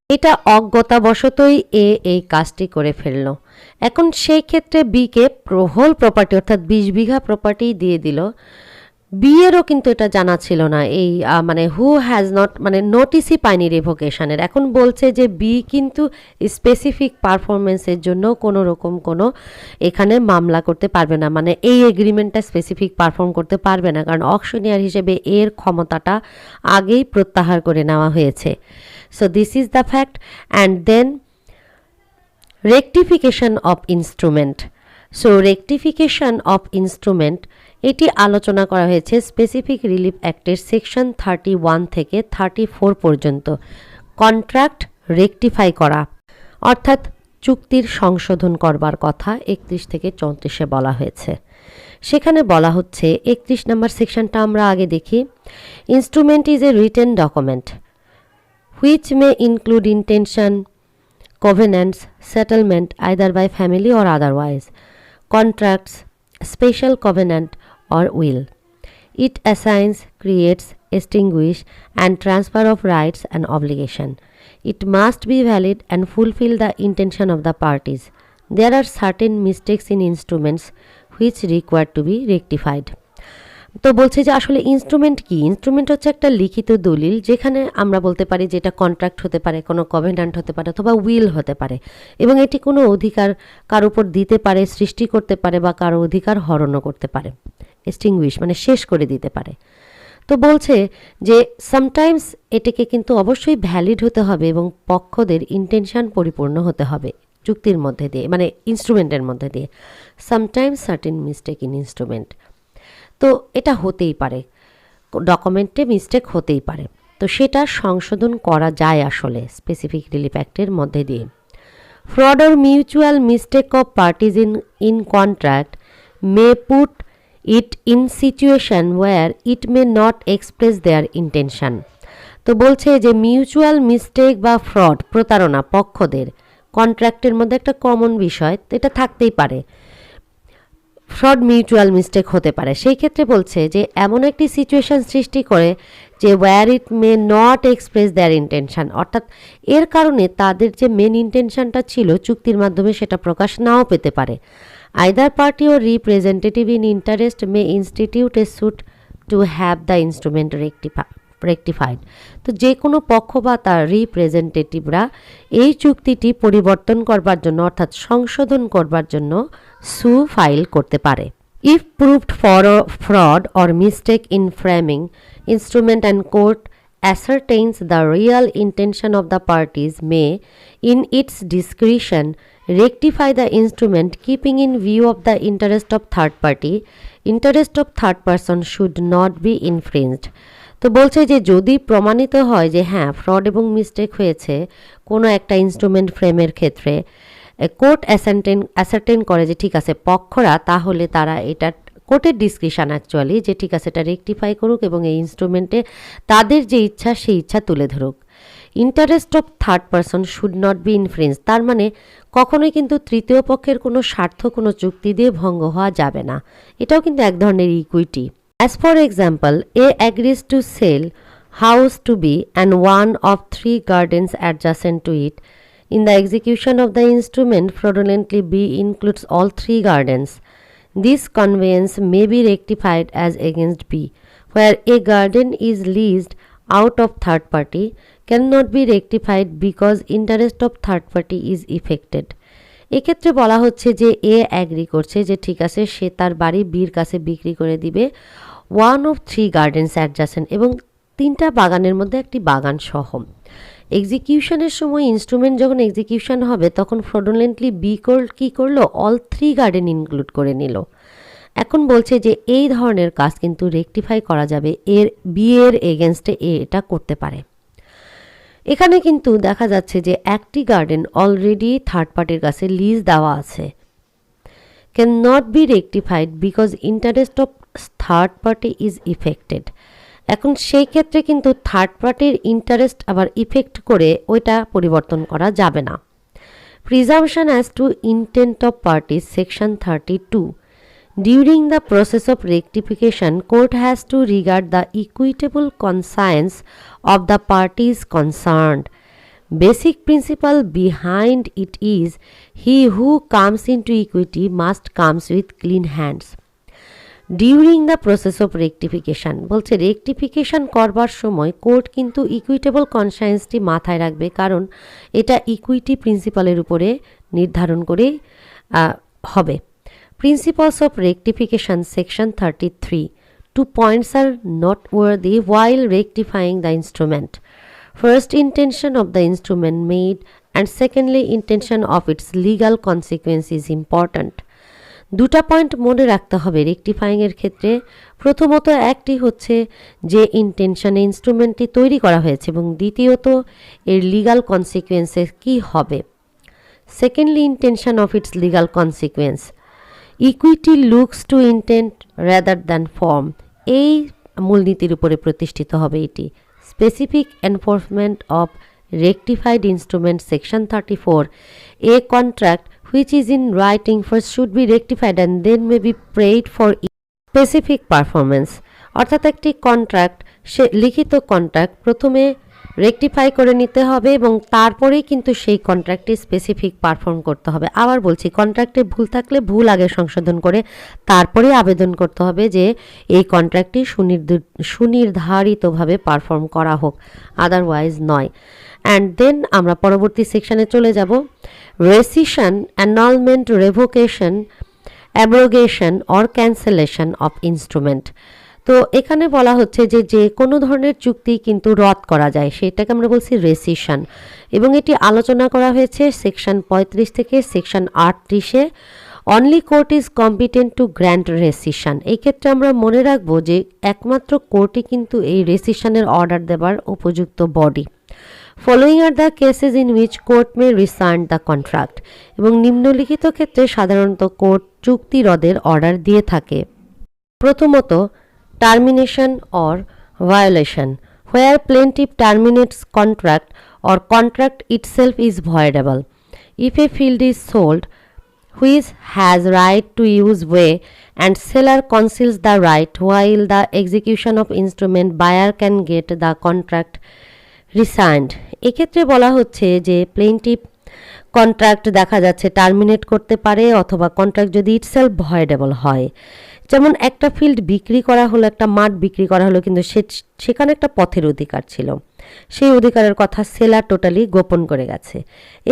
এটা অজ্ঞতাবশতই এই কাজটি করে ফেললো। এখন সেই ক্ষেত্রে বিকে হোল প্রপার্টি অর্থাৎ 20 বিঘা প্রপার্টি দিয়ে দিল। বিয়েরও কিন্তু এটা জানা ছিল না, এই মানে হু হ্যাজ নট মানে নোটিসই পায়নি রেভোকেশনের। এখন বলছে যে বি কিন্তু স্পেসিফিক পারফরমেন্সের জন্য কোনো রকম কোনো এখানে মামলা করতে পারবে না, মানে এই এগ্রিমেন্টটা স্পেসিফিক পারফর্ম করতে পারবে না, কারণ অকশনিয়ার হিসেবে এর ক্ষমতাটা আগেই প্রত্যাহার করে নেওয়া হয়েছে। So this is the fact. And then rectification of instrument. So rectification of instrument এটি আলোচনা করা হয়েছে স্পেসিফিক রিলিফ অ্যাক্টের সেকশন 31 থেকে 34 পর্যন্ত। কন্ট্রাক্ট রেকটিফাই করা, অর্থাৎ চুক্তির সংশোধন করবার কথা 31 থেকে 34-এ বলা হয়েছে। সেখানে বলা হচ্ছে 31 নম্বর সেকশনটা আমরা আগে দেখি। Instrument is a written document which may include intention, covenants, settlement either by family or otherwise, contracts, special covenant or will. It assigns, creates, extinguish and transfer of rights and obligation. It must be valid and fulfill the intention of the parties. There are certain mistakes in instruments which require to be rectified. তো বলছে যে আসলে instrument কি? Instrument হচ্ছে একটা লিখিত দলিল, যেখানে আমরা বলতে পারি যে এটা কন্ট্রাক্ট হতে পারে, কোনো কভেন্যান্ট হতে পারে, অথবা উইল হতে পারে, এবং এটি কোনো অধিকার কার উপর দিতে পারে, সৃষ্টি করতে পারে, বা কারো অধিকার হরণও করতে পারে, এক্সটিংগুইশ মানে শেষ করে দিতে পারে। তো বলছে যে সামটাইমস এটাকে কিন্তু অবশ্যই ভ্যালিড হতে হবে এবং পক্ষদের ইন্টেনশন পরিপূর্ণ হতে হবে চুক্তির মধ্যে দিয়ে, মানে ইনস্ট্রুমেন্টের মধ্যে দিয়ে। Sometimes certain mistake in instrument, তো এটা হতেই পারে, ডকুমেন্টে মিস্টেক হতেই পারে, তো সেটা সংশোধন করা যায় আসলে স্পেসিফিক রিলিফ অ্যাক্টের মধ্যে দিয়ে। Fraud or mutual mistake of parties in contract may put it in situation where it may not express their intention. তো বলছে যে মিউচুয়াল মিস্টেক বা ফ্রড, প্রতারণা পক্ষদের কন্ট্রাক্টের মধ্যে একটা কমন বিষয়, এটা থাকতেই পারে। ফ্রড মিউচুয়াল মিস্টেক হতে পারে, সেই ক্ষেত্রে বলছে যে এমন একটি সিচুয়েশন সৃষ্টি করে যে where it may not express their intention, অর্থাৎ এর কারণে তাদের যে মেন ইন্টেনশনটা ছিল চুক্তির মাধ্যমে সেটা প্রকাশ নাও পেতে পারে। Either party or representative in interest may institute a suit to have the instrument rectified. তো যে কোনো পক্ষ বা তার রিপ্রেজেন্টেটিভরা এই চুক্তিটি পরিবর্তন করবার জন্য, অর্থাৎ সংশোধন করবার জন্য সু ফাইল করতে পারে। If proved fraud or mistake in framing instrument and court ascertains the real intention of the parties may, in its discretion, rectify the instrument keeping in view of the interest of third party. Interest of third person should not be infringed. তো বলছে যে যদি প্রমাণিত হয় যে হ্যাঁ fraud এবং mistake হয়েছে কোনো একটা ইনস্ট্রুমেন্ট ফ্রেমের ক্ষেত্রে, কোর্ট অ্যাসার্টেন করে যে ঠিক আছে পক্ষরা, তাহলে তারা এটা কোর্টের ডিসক্রিপশন অ্যাকচুয়ালি যে ঠিক আছে এটা রেকটিফাই করুক এবং এই ইনস্ট্রুমেন্টে তাদের যে ইচ্ছা সেই ইচ্ছা তুলে ধরুক। Interest of third person should not be influence, তার মানে কখনোই কিন্তু তৃতীয় পক্ষের কোনো স্বার্থ কোনো চুক্তি দিয়ে ভঙ্গ হওয়া যাবে না, এটাও কিন্তু এক ধরনের equity. As for example, A agrees to sell house to B and one of 3 gardens adjacent to it. In the execution of the instrument, fraudulently B includes all 3 gardens. This conveyance may be rectified as against B, where a garden is leased out of third party cannot be rectified because interest of third party is affected. এক্ষেত্রে বলা হচ্ছে যে এ agree করছে যে ঠিক আছে সে তার বাড়ি বির কাছে বিক্রি করে দিবে 1 of 3 gardens adjacent, এবং 3টা বাগানের মধ্যে একটি বাগান সহ। এক্সিকিউশনের সময় ইনস্ট্রুমেন্ট যখন এক্সিকিউশন হবে তখন ফ্রডুলেন্টলি বি কী করলো, অল 3 গার্ডেন ইনক্লুড করে নিল। এখন বলছে যে এই ধরনের কাজ কিন্তু রেকটিফাই করা যাবে, এর বি এর এগেনস্টে এ এটা করতে পারে। এখানে কিন্তু দেখা যাচ্ছে যে একটি গার্ডেন অলরেডি থার্ড পার্টির কাছে লিজ দেওয়া আছে, can not be rectified because interest of third party is affected. এখন সেই ক্ষেত্রে কিন্তু থার্ড পার্টির ইন্টারেস্ট আবার ইফেক্ট করে ওইটা পরিবর্তন করা যাবে না। Presumption as to intent of parties section 32। During the process of rectification court has to regard the equitable conscience of the parties concerned. Basic principle behind it is he who comes into equity must comes with clean hands. During the process of rectification বলছে rectification করবার সময় court কিন্তু equitable কনসায়েন্সটি মাথায় রাখবে, কারণ এটা equity প্রিন্সিপালের উপরে নির্ধারণ করে হবে। Principles of rectification section 33। 2 points are noteworthy while rectifying the instrument. First, intention of the instrument made, and secondly, intention of its legal consequence is important. দুটা পয়েন্ট মনে রাখতে হবে রেকটিফাইংয়ের ক্ষেত্রে। প্রথমত একটি হচ্ছে যে ইন্টেনশনে ইনস্ট্রুমেন্টটি তৈরি করা হয়েছে, এবং দ্বিতীয়ত এর লিগাল কনসিকুয়েন্সেস কী হবে। Secondly, intention of its legal consequence. Equity looks to intent rather than form, এই মূলনীতির উপরে প্রতিষ্ঠিত হবে এটি। Specific enforcement of rectified instrument section 34, a contract which is in writing first should be rectified and then may be paid for specific performance। অর্থাৎ একটি contract, সে লিখিত contract প্রথমে রেকটিফাই করে নিতে হবে এবং তারপরেই কিন্তু সেই কন্ট্রাক্টটি স্পেসিফিক পারফর্ম করতে হবে। আবার বলছি, কন্ট্রাক্টে ভুল থাকলে ভুল আগে সংশোধন করে তারপরে আবেদন করতে হবে যে এই কন্ট্রাক্টটি সুনির্ধারিতভাবে পারফর্ম করা হোক, আদারওয়াইজ নয়। অ্যান্ড দেন আমরা পরবর্তী সেকশানে চলে যাব। Rescission, annulment, revocation, abrogation or cancellation of instrument. তো এখানে বলা হচ্ছে যে যে কোনো ধরনের চুক্তি কিন্তু রদ করা যায়, সেটাকে আমরা বলছি রেসিশন, এবং এটি আলোচনা করা হয়েছে সেকশন 35 থেকে সেকশন 38-এ। Only court is competent to grant rescission. এই ক্ষেত্রে আমরা মনে রাখবো যে একমাত্র কোর্টই কিন্তু এই রেসিশনের অর্ডার দেবার উপযুক্ত body. Following are the cases in which court may rescind the contract, এবং নিম্নলিখিত ক্ষেত্রে সাধারণত কোর্ট চুক্তি রদের অর্ডার দিয়ে থাকে। প্রথমত, termination or violation, where plaintiff terminates contract or contract itself is voidable. If a field is sold which has right to use way and seller conceals the right while the execution of instrument, buyer can get the contract রিসাইন্ড। এক্ষেত্রে বলা হচ্ছে যে প্লেন্টিফ contract দেখা যাচ্ছে terminate করতে পারে, অথবা contract যদি ইটসেলফ ভয়েডেবল হয়। যেমন একটা ফিল্ড বিক্রি করা হলো, একটা মাঠ বিক্রি করা হলো, কিন্তু সেখানে একটা পথের অধিকার ছিল, সেই অধিকারের কথা সেলার টোটালি গোপন করে গেছে।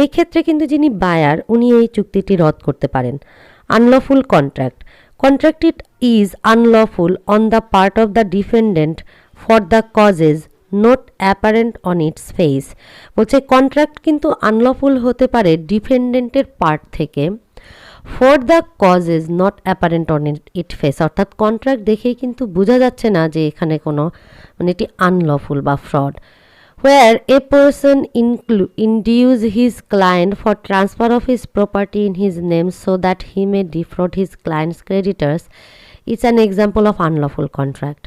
এই ক্ষেত্রে কিন্তু যিনি বায়ার, উনি এই চুক্তিটি রদ করতে পারেন। Unlawful contract, contract it is unlawful on the part of the defendant for the causes not apparent on it's face. বলছে কন্ট্রাক্ট কিন্তু আনলফুল হতে পারে ডিফেন্ডেন্টের পার্ট থেকে, for the causes not apparent on it face, অর্থাৎ contract দেখেই কিন্তু বোঝা যাচ্ছে না যে এখানে কোনো এটি আনলফুল বা fraud. Where a person induce his client for transfer of his property in his name so that he may defraud his client's creditors, it's an example of unlawful contract.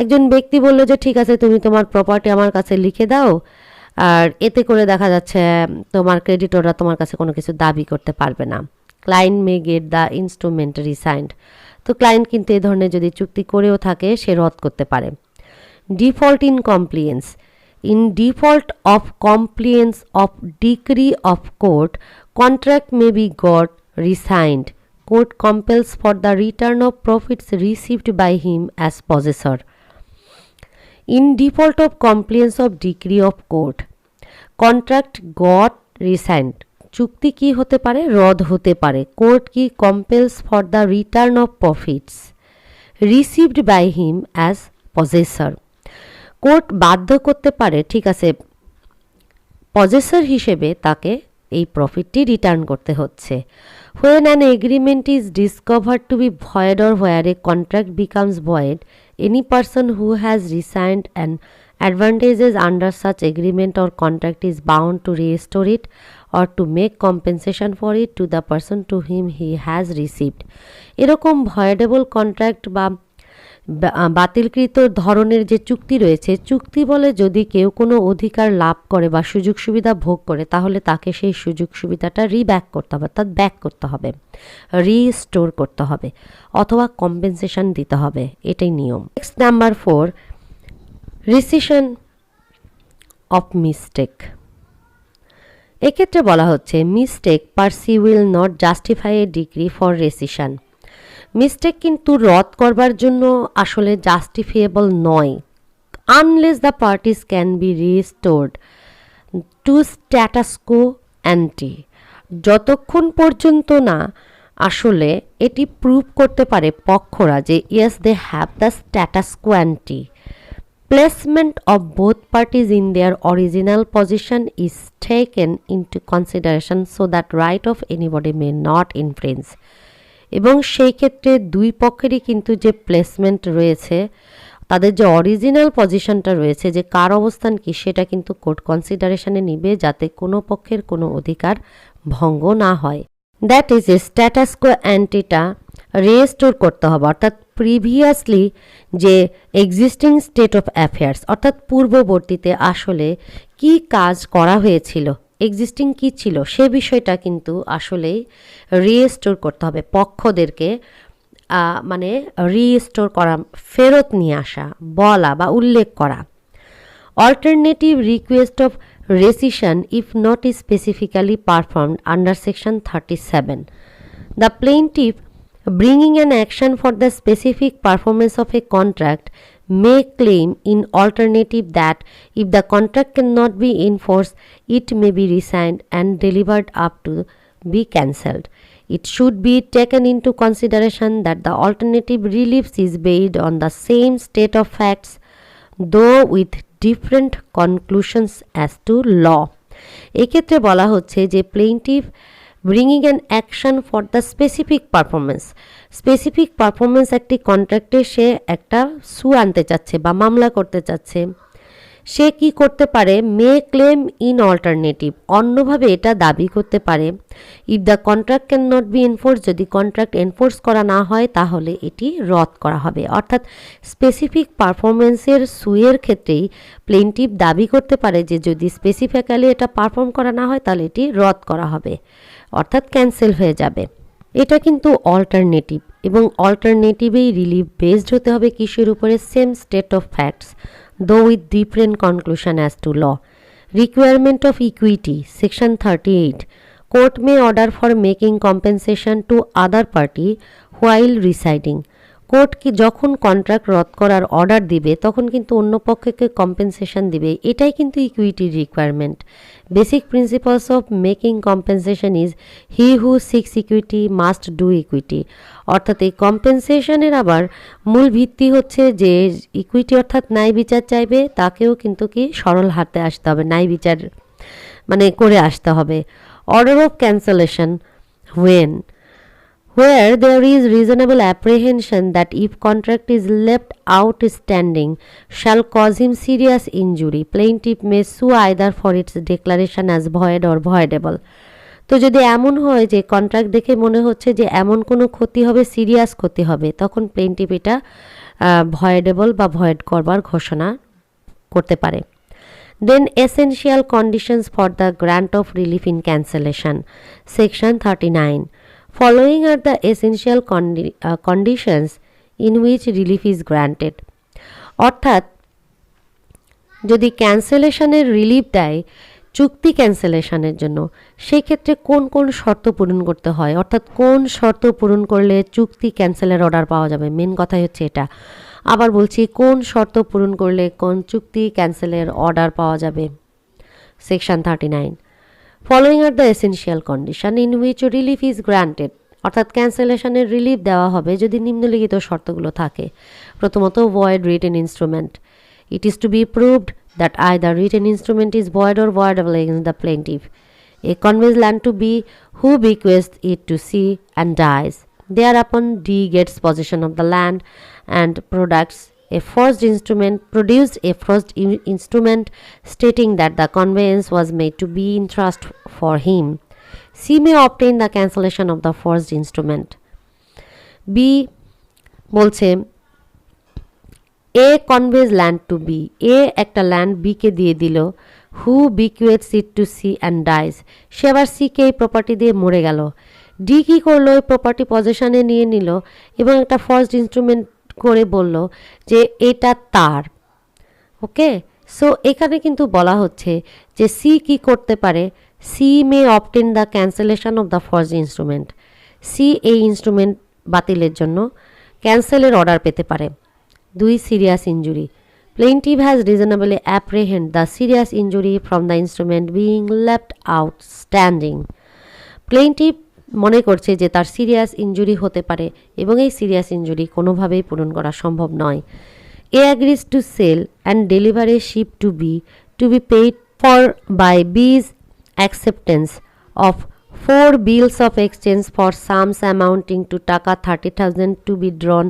একজন ব্যক্তি বললো যে ঠিক আছে, তুমি তোমার প্রপার্টি আমার কাছে লিখে দাও, আর এতে করে দেখা যাচ্ছে তোমার ক্রেডিটররা তোমার কাছে কোনো কিছু দাবি করতে পারবে না। Client may get the instrument rescinded. তো ক্লায়েন্ট কিন্তু এই ধরনের যদি চুক্তি করেও থাকে, সে রদ করতে পারে। Default in compliance, in default of compliance of decree of court, contract may be got rescinded. Court compels for the return of profits received by him as possessor. In default of compliance of decree of court, contract got rescinded, চুক্তি কি হতে পারে, রদ হতে পারে। Court কি compels for the return of profits received by him as possessor, court বাধ্য করতে পারে, ঠিক আছে, পজেসর হিসেবে তাকে এই প্রফিটটি রিটার্ন করতে হচ্ছে। When an agreement is discovered to be void or where a contract becomes void, any person who has resigned an advantages under such agreement or contract is bound to restore it or to make compensation for it to the person to whom he has received. এরকম voidable contract বা বাতিলকৃত ধরনের যে চুক্তি রয়েছে, চুক্তি বলে যদি কেউ কোনো অধিকার লাভ করে বা সুযোগ সুবিধা ভোগ করে, তাহলে তাকে সেই সুযোগ সুবিধাটা রিব্যাক করতে হবে, অর্থাৎ ব্যাক করতে হবে, রিস্টোর করতে হবে, অথবা কম্পেনসেশন দিতে হবে, এটাই নিয়ম। Next number 4, rescission of mistake. এক্ষেত্রে বলা হচ্ছে mistake per se will not justify a degree for rescission. Mistake কিন্তু রদ করবার জন্য আসলে জাস্টিফিয়েবল নয়, unless the parties can be restored to status quo ante, যতক্ষণ পর্যন্ত না আসলে এটি প্রুভ করতে পারে পক্ষরা যে yes they have the status quo ante. Placement of both parties in their original position is taken into consideration so that right of anybody may not influence. এবং সেই ক্ষেত্রে দুই পক্ষেরই কিন্তু যে প্লেসমেন্ট রয়েছে, তাদের যে অরিজিনাল পজিশনটা রয়েছে, যে কার অবস্থান কি, সেটা কিন্তু কোর্ট কনসিডারেশনে নিবে যাতে কোনো পক্ষের কোনো অধিকার ভঙ্গ না হয়। That is a status quo অ্যান্টিটা রেস্টোর করতে হবে, অর্থাৎ প্রিভিয়াসলি যে এক্সিস্টিং স্টেট অফ অ্যাফেয়ার্স, অর্থাৎ পূর্ববর্তীতে আসলে কি কাজ করা হয়েছিল, এক্সিস্টিং কি ছিল, সে বিষয়টা কিন্তু আসলেই রিস্টোর করতে হবে পক্ষদেরকে, মানে রিস্টোর করা, ফেরত নিয়ে আসা, বলা বা উল্লেখ করা। Alternative request of rescission if not specifically performed under section 37. The plaintiff bringing an action for the specific performance of a contract may claim in alternative that if the contract cannot be enforced, it may be resigned and delivered up to be cancelled. It should be taken into consideration that the alternative reliefs is based on the same state of facts, though with different conclusions as to law. এক্ষেত্রে বলা হচ্ছে যে plaintiff bringing an action for the specific performance একটি কন্ট্রাক্টে সে একটা সু আনতে চাচ্ছে বা মামলা করতে চাচ্ছে, সে কি করতে পারে, মে ক্লেম ইন অল্টারনেটিভ, অন্যভাবে এটা দাবি করতে পারে, if the contract can not be enforce, যদি কন্ট্রাক্ট এনফোর্স করা না হয় তাহলে এটি রদ করা হবে। অর্থাৎ স্পেসিফিক পারফরমেন্সের সুয়ের ক্ষেত্রেই প্লেন্টিফ দাবি করতে পারে যে যদি স্পেসিফিক্যালি এটা পারফর্ম করা না হয় তাহলে এটি রদ করা হবে, অর্থাৎ ক্যান্সেল হয়ে যাবে। এটা কিন্তু অল্টারনেটিভ, এবং অল্টারনেটিভেই রিলিফ বেসড হতে হবে কিসের উপরে, same state of facts, though with different conclusion as to law. Requirement of equity, section 38. Court may order for making compensation to other party while residing. Court কি যখন কন্ট্রাক্ট রদ করার order দিবে তখন কিন্তু অন্য পক্ষকে কম্পেনসেশন দিবে, এটাই কিন্তু ইকুইটির requirement. Basic principles of making compensation is he who seeks equity must do equity, অর্থাৎ এই কম্পেনসেশনের আবার মূল ভিত্তি হচ্ছে যে ইকুইটি অর্থাৎ ন্যায় বিচার চাইবে তাকেও কিন্তু কি সরল হাতে আসতে হবে, ন্যায় বিচার মানে করে আসতে হবে। Order of cancellation where there is reasonable apprehension that if contract is left outstanding shall cause him serious injury, plaintiff may sue either for its declaration as void or voidable. তো যদি এমন হয় যে কন্ট্রাক্ট দেখে মনে হচ্ছে যে এমন কোনো ক্ষতি হবে, সিরিয়াস ক্ষতি হবে, তখন প্লেন্টিফ এটা ভয়েডেবল বা ভয়েড করবার ঘোষণা করতে পারে। Then essential conditions for the grant of relief in cancellation, section 39. Following are the essential conditions in which relief is granted. অর্থাৎ যদি ক্যান্সেলেশনের রিলিফ দেয় চুক্তি ক্যান্সেলেশনের জন্য, সেই ক্ষেত্রে কোন কোন শর্ত পূরণ করতে হয়, অর্থাৎ কোন শর্ত পূরণ করলে চুক্তি ক্যান্সেলের অর্ডার পাওয়া যাবে, মেন কথাই হচ্ছে এটা। আবার বলছি কোন শর্ত পূরণ করলে কোন চুক্তি ক্যান্সেলের অর্ডার পাওয়া যাবে, section 39. Following are the essential condition in which relief is granted, অর্থাৎ ক্যান্সেলেশনের রিলিফ দেওয়া হবে যদি নিম্নলিখিত শর্তগুলো থাকে। প্রথমত void written instrument, it is to be proved that either written instrument is void or voidable against the plaintiff. A conveys land to B who bequeaths it to C and dies. Thereupon D gets possession of the land and produced a forged instrument stating that the conveyance was made to be in trust for him. C may obtain the cancellation of the forged instrument. B বলছে এ conveys land to B, এ একটা land বিকে দিয়ে দিল, হু বিকুয়েটস ইট to C and dies, সে আবার সিকে এই property দিয়ে মরে গেল। D কী করলো, এই প্রপার্টি পজিশনে নিয়ে নিল এবং একটা ফার্স্ট ইনস্ট্রুমেন্ট করে বলল যে এটা তার। ওকে, সো এখানে কিন্তু বলা হচ্ছে যে সি কি করতে পারে, C may obtain the cancellation of the first instrument, C এই ইনস্ট্রুমেন্ট বাতিলের জন্য ক্যান্সেলের অর্ডার পেতে পারে। 2. Serious injury. Plaintiff has reasonably apprehend the serious injury from the instrument being left outstanding. Plaintiff মনে করছে যে তার সিরিয়াস ইনজুরি হতে পারে এবং এই সিরিয়াস ইনজুরি কোনোভাবেই পূরণ করা সম্ভব নয়। A agrees to sell and deliver a ship to B to be paid for by B's acceptance of 4 bills of exchange for sums amounting to টাকা 30,000 to be drawn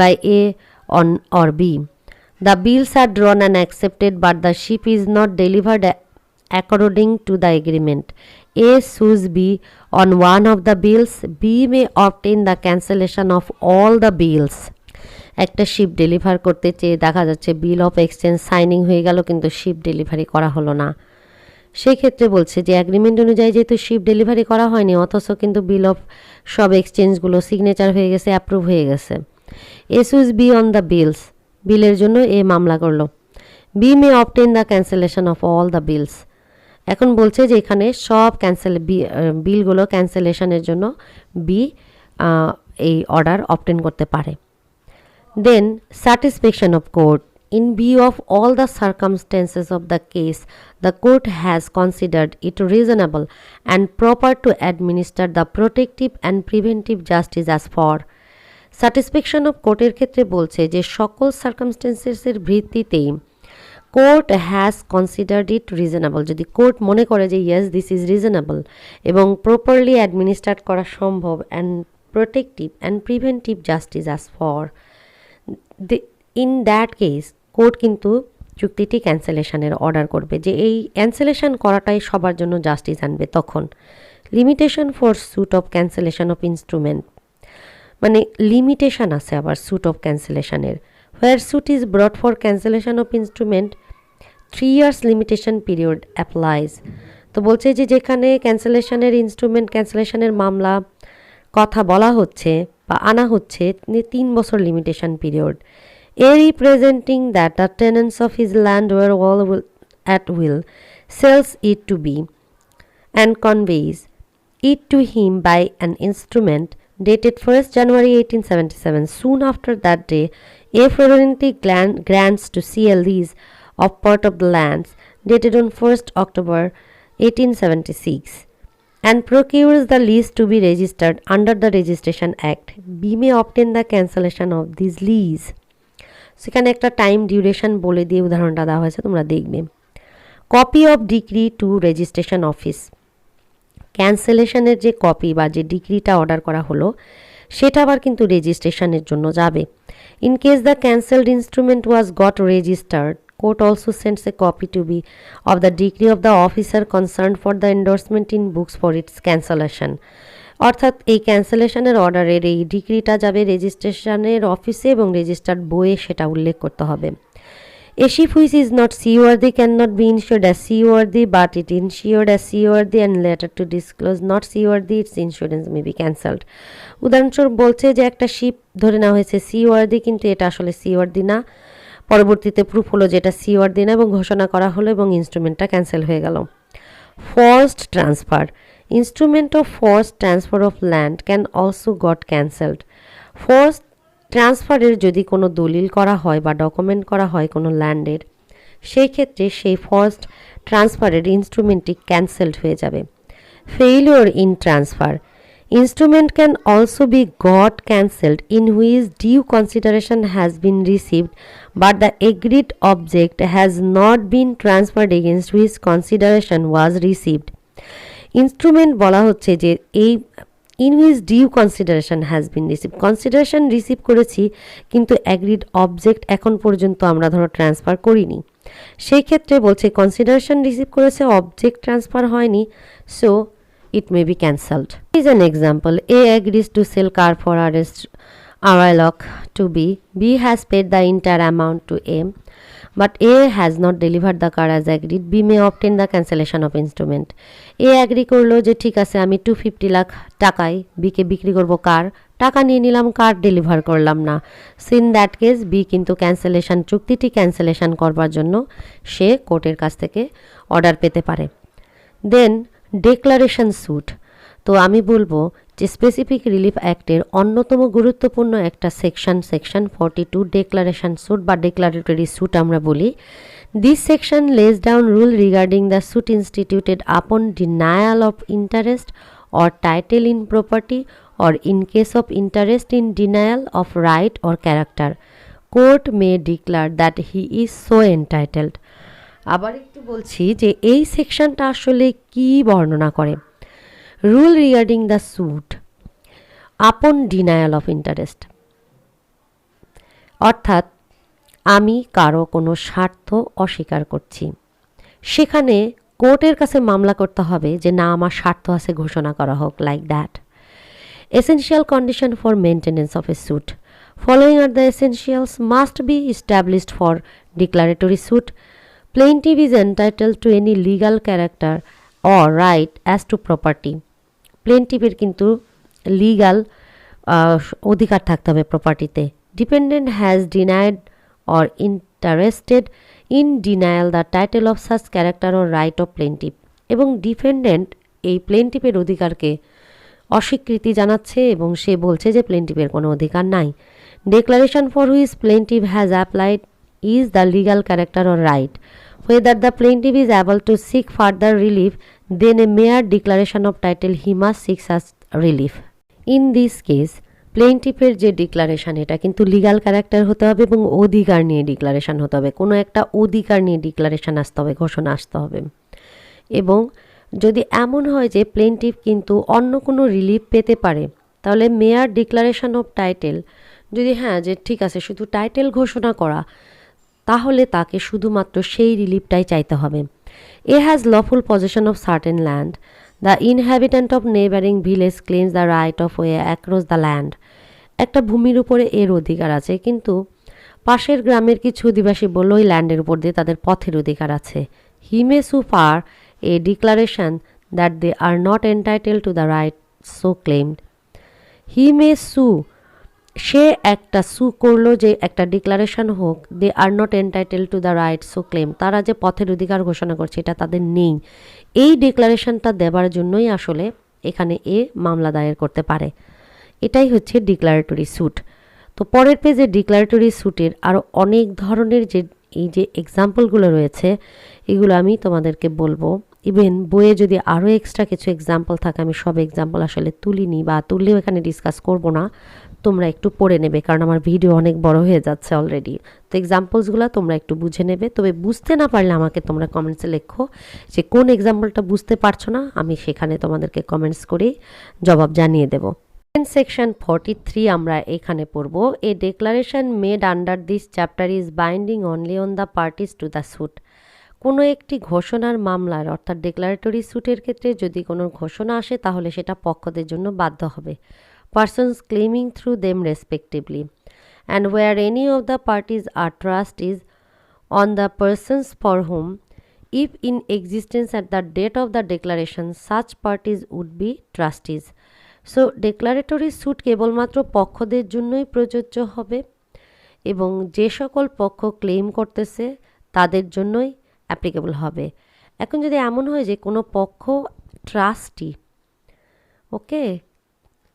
by A on or B. The bills are drawn and accepted, but the ship is not delivered according to the agreement. A sues B on one of the bills. B may obtain the cancellation of all the bills. একটা sheep deliver করতে চেয়ে দেখা যাচ্ছে বিল of exchange signing হয়ে গেল, কিন্তু sheep delivery করা হলো না। সেই ক্ষেত্রে বলছে যে অ্যাগ্রিমেন্ট অনুযায়ী যেহেতু শিপ ডেলিভারি করা হয়নি, অথচ কিন্তু বিল অফ সব এক্সচেঞ্জগুলো সিগনেচার হয়ে গেছে, অ্যাপ্রুভ হয়ে গেছে। A sues B on the bills, বিলের জন্য এ মামলা করলো। B may obtain the cancellation of all the bills. এখন বলছে যে এখানে সব বিলগুলো ক্যান্সেলেশনের জন্য বি এই অর্ডার অবটেন করতে পারে। Then satisfaction of court. In view of all the circumstances of the case, the court has considered it reasonable and proper to administer the protective and preventive justice as for. Satisfaction of court-এর ক্ষেত্রে বলছে যে সকল সার্কামস্টেন্সেসের ভিত্তিতেই court has considered it reasonable, যদি court মনে করে যে yes this is reasonable এবং প্রপারলি অ্যাডমিনিস্ট্রেট করা সম্ভব, and protective and preventive justice as for, in that case court কিন্তু চুক্তিটি ক্যান্সেলেশনের অর্ডার করবে, যে এই ক্যান্সেলেশন করাটাই সবার জন্য জাস্টিস আনবে। তখন limitation for suit of cancellation of instrument, মানে লিমিটেশন আছে আবার স্যুট অফ ক্যান্সেলেশনের। Where suit is brought for cancellation of instrument 3 years limitation period applies. তো বলছে যে যেখানে ক্যান্সেলেশনের ইনস্ট্রুমেন্ট ক্যান্সেলেশনের মামলা কথা বলা হচ্ছে বা আনা হচ্ছে 3 বছর limitation period. A representing that the tenants of his land were all at will sells it to B and conveys it to him by an instrument dated 1st January 1877. Soon after that day, A fraudulently grants to C a lease of part of the lands dated on 1st October 1876 and procures the lease to be registered under the Registration Act. B may obtain the cancellation of this lease. সেখানে একটা time duration বলে দিয়ে উদাহরণটা দেওয়া হয়েছে, তোমরা দেখবে। Copy of decree to registration office, ক্যান্সেলেশনের যে কপি বা যে ডিক্রিটা অর্ডার করা হলো সেটা আবার কিন্তু রেজিস্ট্রেশনের জন্য যাবে। In case the cancelled instrument was got registered, court also sends a copy to B of the decree of the officer concern for the endorsement in books for its cancellation. অর্থাৎ এই ক্যান্সেলেশনের অর্ডারের এই ডিক্রিটা যাবে রেজিস্ট্রেশনের অফিসে এবং রেজিস্টার্ড বইয়ে সেটা উল্লেখ করতে হবে। A ship which is not seaworthy can not be insured as seaworthy but it insured as seaworthy and later to disclose not seaworthy its insurance may be cancelled. উদাহরণস্বরূপ বলছে যে একটা শিপ ধরে নেওয়া হয়েছে সিওয়ার্দি, কিন্তু এটা আসলে সিওয়ার্দি না, পরবর্তীতে প্রুফ হলো যে এটা সিওয়ার্দি না এবং ঘোষণা করা হলো এবং ইনস্ট্রুমেন্টটা ক্যান্সেল হয়ে গেল। ফর্সড transfer, instrument of forced transfer of land can also got cancelled. Forced ট্রান্সফারের যদি কোনো দলিল করা হয় বা ডকুমেন্ট করা হয় কোনো ল্যান্ডের, সেই ক্ষেত্রে সেই ফর্সড ট্রান্সফারের ইনস্ট্রুমেন্টটি ক্যান্সেলড হয়ে যাবে। Failure in transfer, instrument can also be got cancelled in which due consideration has been received but the agreed object has not been transferred against which consideration was received. Instrument বলা হচ্ছে যে এই in which due consideration has been receive, consideration receive করেছি কিন্তু agreed object এখন পর্যন্ত আমরা ধরো ট্রান্সফার করিনি, সেই ক্ষেত্রে বলছে কনসিডারেশন রিসিভ করেছে অবজেক্ট ট্রান্সফার হয়নি, so it may be cancelled. Here is an example. A agrees to sell car for Arlock to B. B has paid the entire amount to A, but A has not delivered the car as agreed. B may obtain the cancellation of instrument. A agree করলো যে ঠিক আছে আমি 250 লাখ টাকায় B কে বিক্রি করব কার, টাকা নিয়ে নিলাম, কার ডেলিভার করলাম না। ইন দ্যাট কেস বি কিন্তু ক্যান্সেলেশন চুক্তিটি ক্যান্সেলেশন করবার জন্য সে কোর্টের কাছ থেকে অর্ডার পেতে পারে। দেন ডেক্লারেশন স্যুট, তো আমি বলবো যে স্পেসিফিক রিলিফ অ্যাক্টের অন্যতম গুরুত্বপূর্ণ একটা সেকশন 42 ডেক্লারেশন স্যুট বা ডেক্লারেটরি স্যুট আমরা বলি। This section lays down rule regarding the suit instituted upon denial of interest or title in property or in case of interest in denial of right or character court may declare that he is so entitled. আবার একটু বলছি যে এই সেকশনটা আসলে কি বর্ণনা করে। রুল রিগার্ডিং দ্য স্যুট আপন ডিনায়াল অফ ইন্টারেস্ট, অর্থাৎ আমি কারো কোনো স্বার্থ অস্বীকার করছি, সেখানে কোর্টের কাছে মামলা করতে হবে যে না আমার স্বার্থ আছে, ঘোষণা করা হোক, like that. Essential condition for maintenance of A sweet, following are the essentials must be established for declaratory suit. Plaintiff is entitled to any legal character or right as to property. প্লেন্টিফের কিন্তু legal অধিকার থাকতে হবে প্রপার্টিতে। Defendant has denied or interested in denial the title of such character or right of plaintiff, এবং defendant এই প্লেন্টিফের অধিকারকে অস্বীকৃতি জানাচ্ছে এবং সে বলছে যে প্লেন্টিফের কোনো অধিকার নাই। Declaration for which plaintiff has applied is the legal character or right. Whether the plaintiff is able to seek further relief then a mere declaration of title he must seek such relief. In this case প্লেন্টিফের যে declaration এটা কিন্তু legal character হতে হবে এবং অধিকার নিয়ে declaration হতে হবে, কোনো একটা অধিকার নিয়ে ডিক্লারেশন আসতে হবে, ঘোষণা আসতে হবে। এবং যদি এমন হয় যে প্লেন্টিফ কিন্তু অন্য কোনো রিলিফ পেতে পারে তাহলে মেয়ার ডিক্লারেশন অফ টাইটেল, যদি হ্যাঁ যে ঠিক আছে শুধু টাইটেল ঘোষণা করা, তাহলে তাকে শুধুমাত্র সেই রিলিফটাই চাইতে হবে। A has lawful possession of certain land, the inhabitant of neighbouring village claims the right of way across the land. একটা ভূমির উপরে এর অধিকার আছে, কিন্তু পাশের গ্রামের কিছু অধিবাসী বলল ওই ল্যান্ডের উপর দিয়ে তাদের পথের অধিকার আছে। He may sue for a declaration that they are not entitle to the right so claimed. He may sue, সে একটা সু করলো যে একটা ডিক্লারেশন হোক, they are not entitle to the right so claim, তারা যে পথের অধিকার ঘোষণা করছে এটা তাদের নেই, এই ডিক্লারেশনটা দেবার জন্যই আসলে এখানে এ মামলা দায়ের করতে পারে। এটাই হচ্ছে ডিক্লারেটরি স্যুট। তো পরের পেজে ডিক্লারেটরি স্যুটের আরও অনেক ধরনের যে এই যে এক্সাম্পলগুলো রয়েছে এগুলো আমি তোমাদেরকে বলবো। ইভেন বইয়ে যদি আরও এক্সট্রা কিছু এক্সাম্পল থাকে, আমি সব এক্সাম্পল আসলে তুলিনি বা তুললেও এখানে ডিসকাস করব না, তোমরা একটু পড়ে নেবে কারণ আমার ভিডিও অনেক বড় হয়ে যাচ্ছে অলরেডি। তো এক্সাম্পলসগুলো তোমরা একটু বুঝে নেবে, তবে বুঝতে না পারলে আমাকে তোমরা কমেন্টসে লেখো যে কোন এক্সাম্পলটা বুঝতে পারছো না, আমি সেখানে তোমাদেরকে কমেন্টস করেই জবাব জানিয়ে দেবো। সেকশন 43 আমরা এখানে পড়ব। A declaration made under this chapter is binding only on the parties to the suit. কোনো একটি ঘোষণার মামলার অর্থাৎ ডিক্লারেটরি স্যুটের ক্ষেত্রে যদি কোনো ঘোষণা আসে তাহলে সেটা পক্ষদের জন্য বাধ্য হবে, persons claiming through them respectively, and where any of the parties are trust is on the persons for whom, if in existence at the date of the declaration, such parties would be trustees. So declaratory suit কেবলমাত্র পক্ষদের জন্যই প্রযোজ্য হবে এবং যে সকল পক্ষ claim করতেছে তাদের জন্যই অ্যাপ্লিকেবল হবে। এখন যদি এমন হয় যে কোনো পক্ষ ট্রাস্টি, ওকে,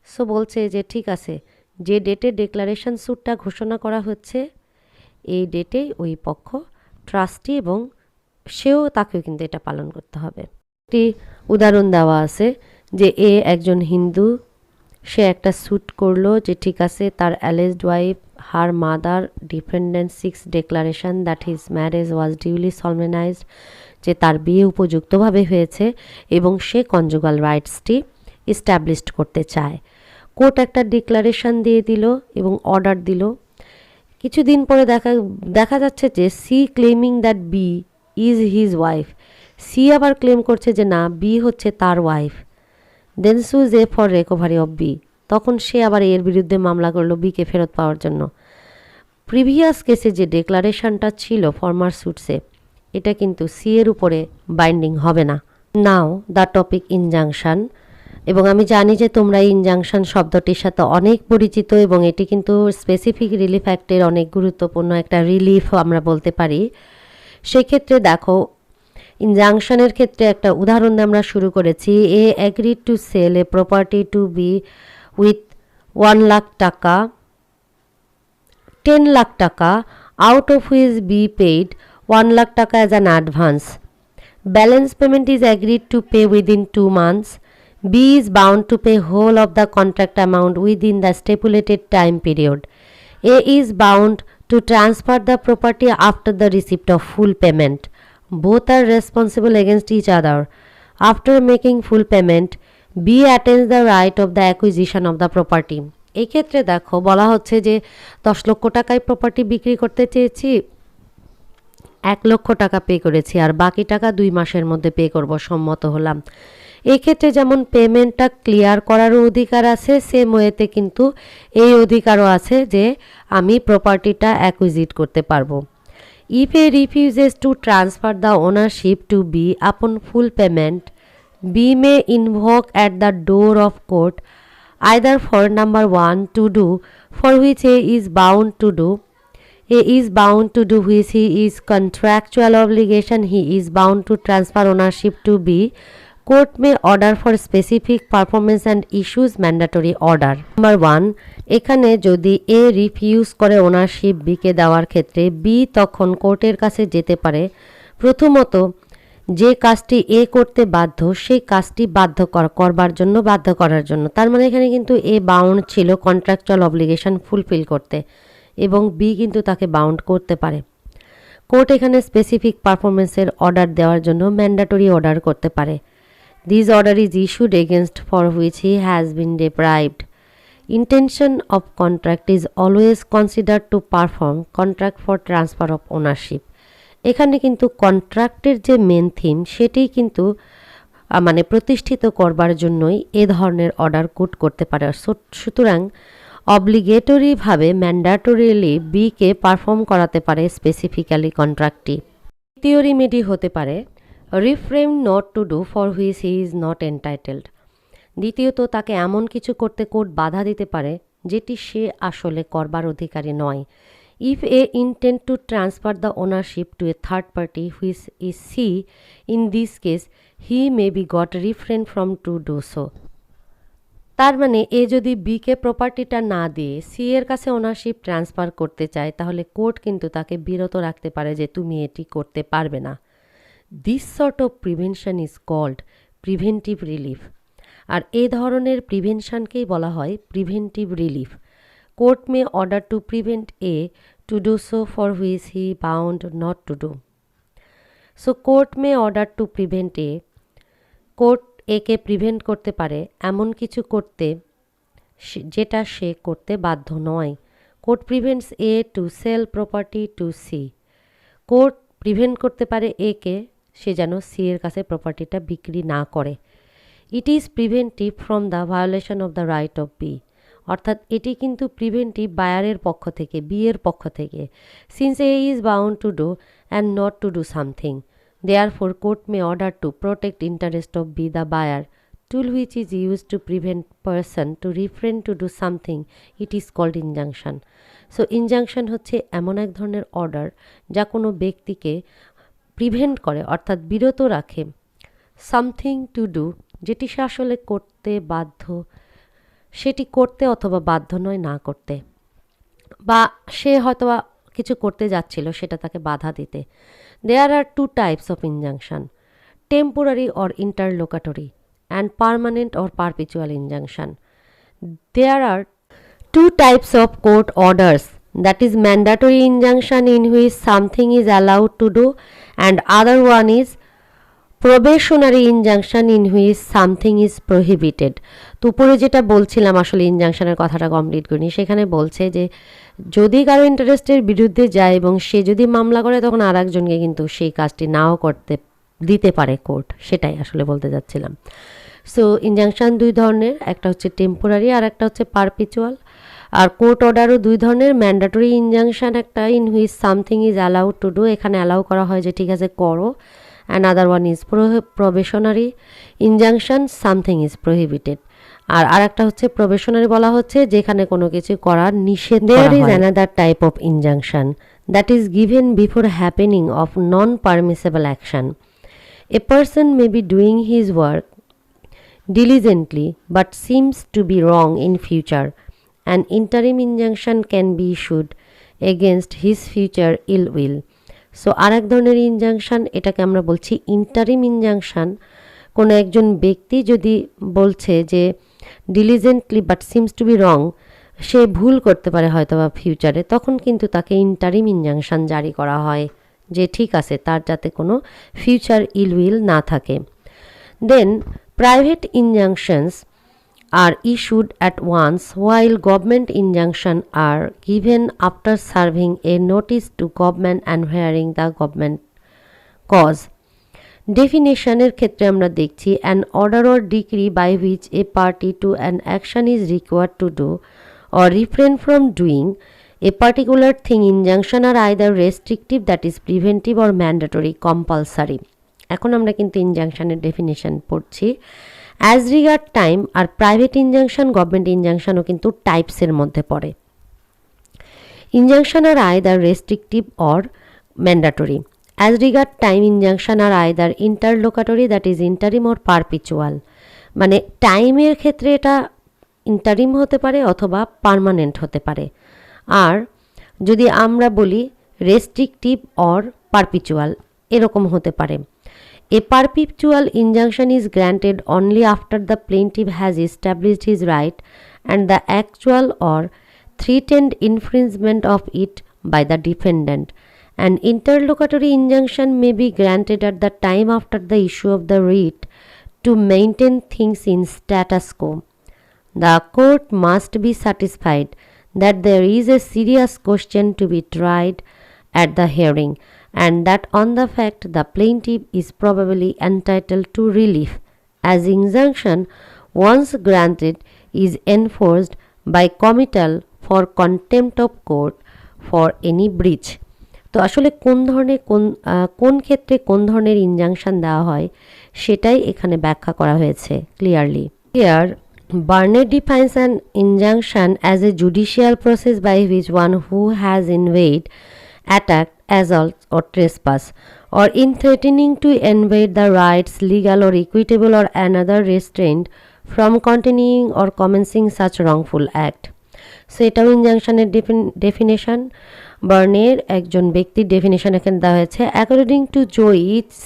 সো বলছে যে ঠিক আছে যে ডেটে ডিক্লারেশন স্যুটটা ঘোষণা করা হচ্ছে এই ডেটেই ওই পক্ষ ট্রাস্টি এবং সেও তাকেও কিন্তু এটা পালন করতে হবে। একটি উদাহরণ দেওয়া আছে যে এ একজন হিন্দু, সে একটা স্যুট করলো যে ঠিক আছে তার alleged wife her mother defendant seeks declaration that his marriage was duly solemnised, যে তার বিয়ে উপযুক্তভাবে হয়েছে এবং সে কনজুগাল রাইটসটি এস্টাবলিশড করতে চায়। কোর্ট একটা ডিক্লারেশন দিয়ে দিল এবং অর্ডার দিল। কিছুদিন পরে দেখা যাচ্ছে যে C claiming that B is his wife, C আবার ক্লেম করছে যে না বি হচ্ছে তার wife. Then sues A for recovery of B, তখন সে আবার এর বিরুদ্ধে মামলা করলো বিকে ফেরত পাওয়ার জন্য। প্রিভিয়াস কেসে যে ডিক্লারেশনটা ছিল ফর্মার স্যুটসে এটা কিন্তু সি এর উপরে বাইন্ডিং হবে না। নাও দ্য টপিক ইনজাংশন, এবং আমি জানি যে তোমরা ইনজাংশন শব্দটির সাথে অনেক পরিচিত এবং এটি কিন্তু স্পেসিফিক রিলিফ অ্যাক্টের অনেক গুরুত্বপূর্ণ একটা রিলিফ আমরা বলতে পারি। সেক্ষেত্রে দেখো ইনজাংশনের ক্ষেত্রে একটা উদাহরণ দিয়ে আমরা শুরু করেছি। A agreed to sell a property to B with 1 lakh taka, 10 lakh taka, out of which B paid 1 lakh taka as an advance. Balance payment is agreed to pay within 2 months. B is bound to pay whole of the contract amount within the stipulated time period. A is bound to transfer the property after the receipt of full payment. Both are responsible against each other. After making full payment, B attains the right of the acquisition of the property. এই ক্ষেত্রে দেখো বলা হচ্ছে যে 10 লক্ষ টাকায় property বিক্রি করতে চেয়েছি, 1 লক্ষ টাকা পে করেছি আর বাকি টাকা 2 মাসের মধ্যে পে করব, সম্মত হলাম। এই ক্ষেত্রে যেমন পেমেন্টটা ক্লিয়ার করারও অধিকার আছে, সেম ওয়েতে কিন্তু এই অধিকারও আছে যে আমি প্রপার্টিটা অ্যাকুইজিট করতে পারবো। If A refuses to transfer the ownership to B upon full payment, B may invoke at the door of court either for number 1 to do for which A is bound to do, A is bound to do which he is contractual obligation, he is bound to transfer ownership to B. Court may order for specific performance and issues mandatory order. Number 1, এখানে যদি A refuse করে ownership B কে দেওয়ার ক্ষেত্রে B তখন কোর্টের কাছে যেতে পারে প্রথমত যে কাজটি এ করতে বাধ্য সেই কাজটি করবার জন্য, বাধ্য করার জন্য। তার মানে এখানে কিন্তু এ বাউন্ড ছিল কন্ট্রাকচুয়াল অব্লিগেশন ফুলফিল করতে এবং বি কিন্তু তাকে বাউন্ড করতে পারে। কোর্ট এখানে স্পেসিফিক পারফরমেন্সের অর্ডার দেওয়ার জন্য ম্যান্ডেটরি অর্ডার করতে পারে। This order is issued against for which he has been deprived. Intention of contract is always considered to perform contract for transfer of ownership. এখানে কিন্তু কন্ট্রাক্টের যে মেন থিম সেটাই কিন্তু মানে প্রতিষ্ঠিত করবার জন্যই এ ধরনের অর্ডার কোর্ট করতে পারে। সুতরাং অব্লিগেটরিভাবে ম্যান্ডেটরিলি বিকে পারফর্ম করাতে পারে স্পেসিফিক্যালি কন্ট্রাক্টটি। দ্বিতীয় রিমেডি হতে পারে reframe not to do for which he is not entitled. দ্বিতীয়ত তাকে এমন কিছু করতে কোর্ট বাধা দিতে পারে যেটি সে আসলে করবার অধিকারী নয়। If A intend to transfer the ownership to a third party which is C, in this case he may be got refrain from to do so. তার মানে এ যদি বি কে প্রপার্টিটা না দিয়ে সি এর কাছে ওনারশিপ ট্রান্সফার করতে চায় তাহলে কোর্ট কিন্তু তাকে বিরত রাখতে পারে যে তুমি এটি করতে পারবে না। This sort of prevention is called preventive relief. আর এই ধরনের প্রিভেনশনকেই বলা হয় preventive relief. Court may order to prevent A to do so for which he bound not to do. So court may order to prevent A. Court A K prevent করতে পারে এমন কিছু করতে যেটা সে করতে বাধ্য নয়। Court prevents A to sell property to C. Court prevent করতে পারে A কে সে যেন C এর কাছে প্রপার্টিটা বিক্রি না করে। It is preventive from the violation of the right of B. অর্থাৎ এটি কিন্তু প্রিভেন্টিভ বায়ারের পক্ষ থেকে, বি এর পক্ষ থেকে। Since A is bound to do and not to do something, therefore court may order to protect interest of B the buyer, tool which is use to prevent person to refrain to do something, it is called injunction. So injunction হচ্ছে এমন এক ধরনের order যা কোনো ব্যক্তিকে prevent করে অর্থাৎ বিরত রাখে সামথিং টু ডু, যেটি সে আসলে করতে বাধ্য, সেটি করতে অথবা বাধ্য নয় না করতে, বা সে হয়তোবা কিছু করতে যাচ্ছিল সেটা তাকে বাধা দিতে। There are two types of injunction, temporary or interlocutory and permanent or perpetual injunction. There are two types of court orders, that is mandatory injunction in which something is allowed to do and other one is probationary injunction in which something is prohibited. তো উপরে যেটা বলছিলাম আসলে ইনজাংশনের কথাটা complete করিনি, সেখানে বলছে যে যদি কারো ইন্টারেস্টের বিরুদ্ধে যায় এবং সে যদি মামলা করে তখন আর একজনকে কিন্তু সেই কাজটি নাও করতে দিতে পারে কোর্ট, সেটাই আসলে বলতে যাচ্ছিলাম। সো ইনজাংশন দুই ধরনের, একটা হচ্ছে টেম্পোরারি আর একটা হচ্ছে পারপিচুয়াল। আর কোর্ট অর্ডারও দুই ধরনের, ম্যান্ডেটরি ইনজাংশন একটা in which something is allowed to do, এখানে অ্যালাউ করা হয় যে ঠিক আছে করো, another one is probationary injunction, something is prohibited। আর আরেকটা হচ্ছে প্রবেশনারি বলা হচ্ছে যেখানে কোনো কিছু করার নিষেধ করা হয়। There is another type of injunction that is given before happening of non-permissible action. A person may be doing his work diligently but seems to be wrong in future. An interim injunction can be issued against his future ill will. So আর এক ধরনের injunction, এটাকে আমরা বলছি interim injunction. কোনো একজন ব্যক্তি যদি বলছে যে diligently but seems to be wrong, সে ভুল করতে পারে হয়তো বা ফিউচারে, তখন কিন্তু তাকে ইন্টারিম ইনজাংশন জারি করা হয় যে ঠিক আছে তার যাতে কোনো ফিউচার ইল উইল না থাকে। দেন Private injunctions are issued at once, while government injunctions are given after serving a notice to government and hearing the government cause. ডেফিনেশনের ক্ষেত্রে আমরা দেখছি an order or decree by which a party to an action is required to do or refrain from doing a particular thing. Injunction are either restrictive, that is preventive, or mandatory, compulsory. এখন আমরা কিন্তু ইনজাংশনের definition পড়ছি। As regard time are private injunction, government ইনজাংশনও কিন্তু টাইপসের মধ্যে পড়ে। Injunction are either restrictive or mandatory. As regard time injunction are either interlocutory, that is interim or perpetual. মানে টাইমের ক্ষেত্রে এটা ইন্টারিম হতে পারে অথবা পার্মানেন্ট হতে পারে। আর যদি আমরা বলি রেস্ট্রিকটিভ অর পারপিচুয়াল, এরকম হতে পারে। A perpetual injunction is granted only after the plaintiff has established his right and the actual or threatened infringement of it by the defendant. An interlocutory injunction may be granted at the time after the issue of the writ to maintain things in status quo. The court must be satisfied that there is a serious question to be tried at the hearing, and that on the fact the plaintiff is probably entitled to relief, as injunction once granted is enforced by committal for contempt of court for any breach. তো আসলে কোন ক্ষেত্রে কোন ধরনের injunction দেওয়া হয় সেটাই এখানে ব্যাখ্যা করা হয়েছে clearly. Here Barnett defines an injunction as a judicial process by which one who has invaded, attacked, assault or trespass, or in threatening to invade the rights, legal or equitable or another restrained from continuing or commencing such wrongful act. So এটাও ইনজাংশনের definition. বার্নের একজন ব্যক্তির definition এখানে দেওয়া হয়েছে। According to Joe it's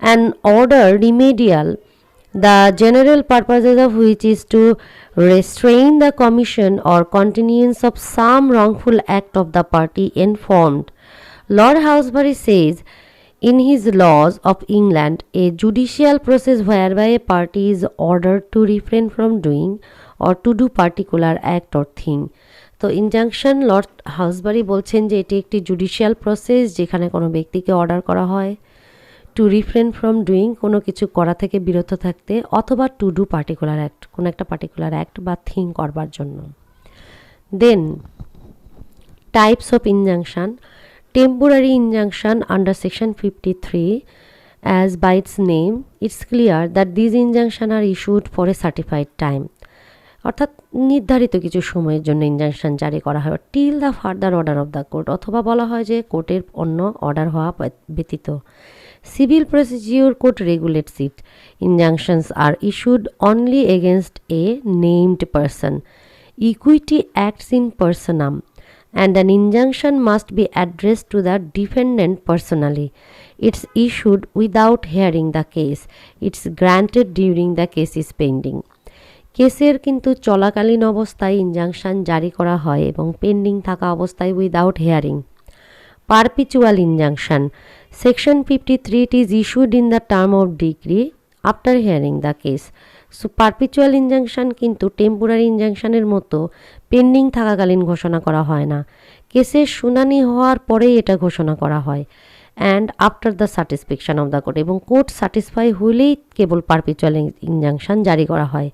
an order remedial, the general purposes of which is to restrain the commission or continuance of some wrongful act of the party informed. Lord Housebury says in his Laws of England, a judicial process whereby a party is ordered to refrain from doing or to do particular act or thing. তো injunction Lord হাউসবারি বলছেন যে এটি একটি judicial process যেখানে কোনো ব্যক্তিকে order করা হয় টু রিফ্রেন ফ্রম ডুইং, কোনো কিছু করা থেকে বিরত থাকতে, অথবা টু ডু পার্টিকুলার অ্যাক্ট, কোনো একটা পার্টিকুলার অ্যাক্ট বা থিং করবার জন্য। Then types of injunction. Temporary injunction under section 53, as by its name it's clear that these injunctions are issued for a certified time, অর্থাৎ নির্ধারিত কিছু সময়ের জন্য ইনজাংশন জারি করা হয় till the further order of the court, অথবা বলা হয় যে কোর্টের অন্য অর্ডার হওয়া ব্যতীত। Civil procedure code regulates it. Injunctions are issued only against a named person. Equity acts in personam, and an injunction must be addressed to the defendant personally. It's issued without hearing the case. It's granted during the case is pending. কেসের কিন্তু চলাকালীন অবস্থায় injunction জারি করা হয় এবং pending থাকা অবস্থায় without hearing. Perpetual injunction. Section 53, it is issued in the term of decree after hearing the case. So perpetual injunction কিন্তু টেম্পোরারি ইনজাংশনের মতো পেন্ডিং থাকাকালীন ঘোষণা করা হয় না, কেসের শুনানি হওয়ার পরেই এটা ঘোষণা করা হয়, and after the satisfaction of the court, এবং কোর্ট স্যাটিসফাই হলেই কেবল পারপিচুয়াল ইনজাংশন জারি করা হয়।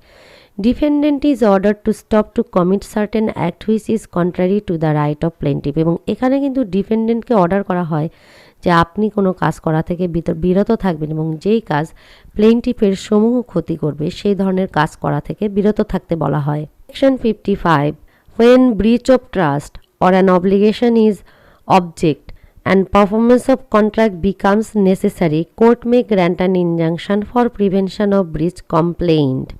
Defendant is ordered to stop to commit certain act which is contrary to the right of plaintiff, এবং এখানে কিন্তু ডিফেন্ডেন্টকে অর্ডার করা হয় যে আপনি কোনো কাজ করা থেকে বিরত থাকবেন এবং যেই কাজ প্লেইন্টিফের সমূহ ক্ষতি করবে সেই ধরনের কাজ করা থেকে বিরত থাকতে বলা হয়। Section 55, when breach of trust or an obligation is object and performance of contract becomes necessary, court may grant an injunction for prevention of breach complained.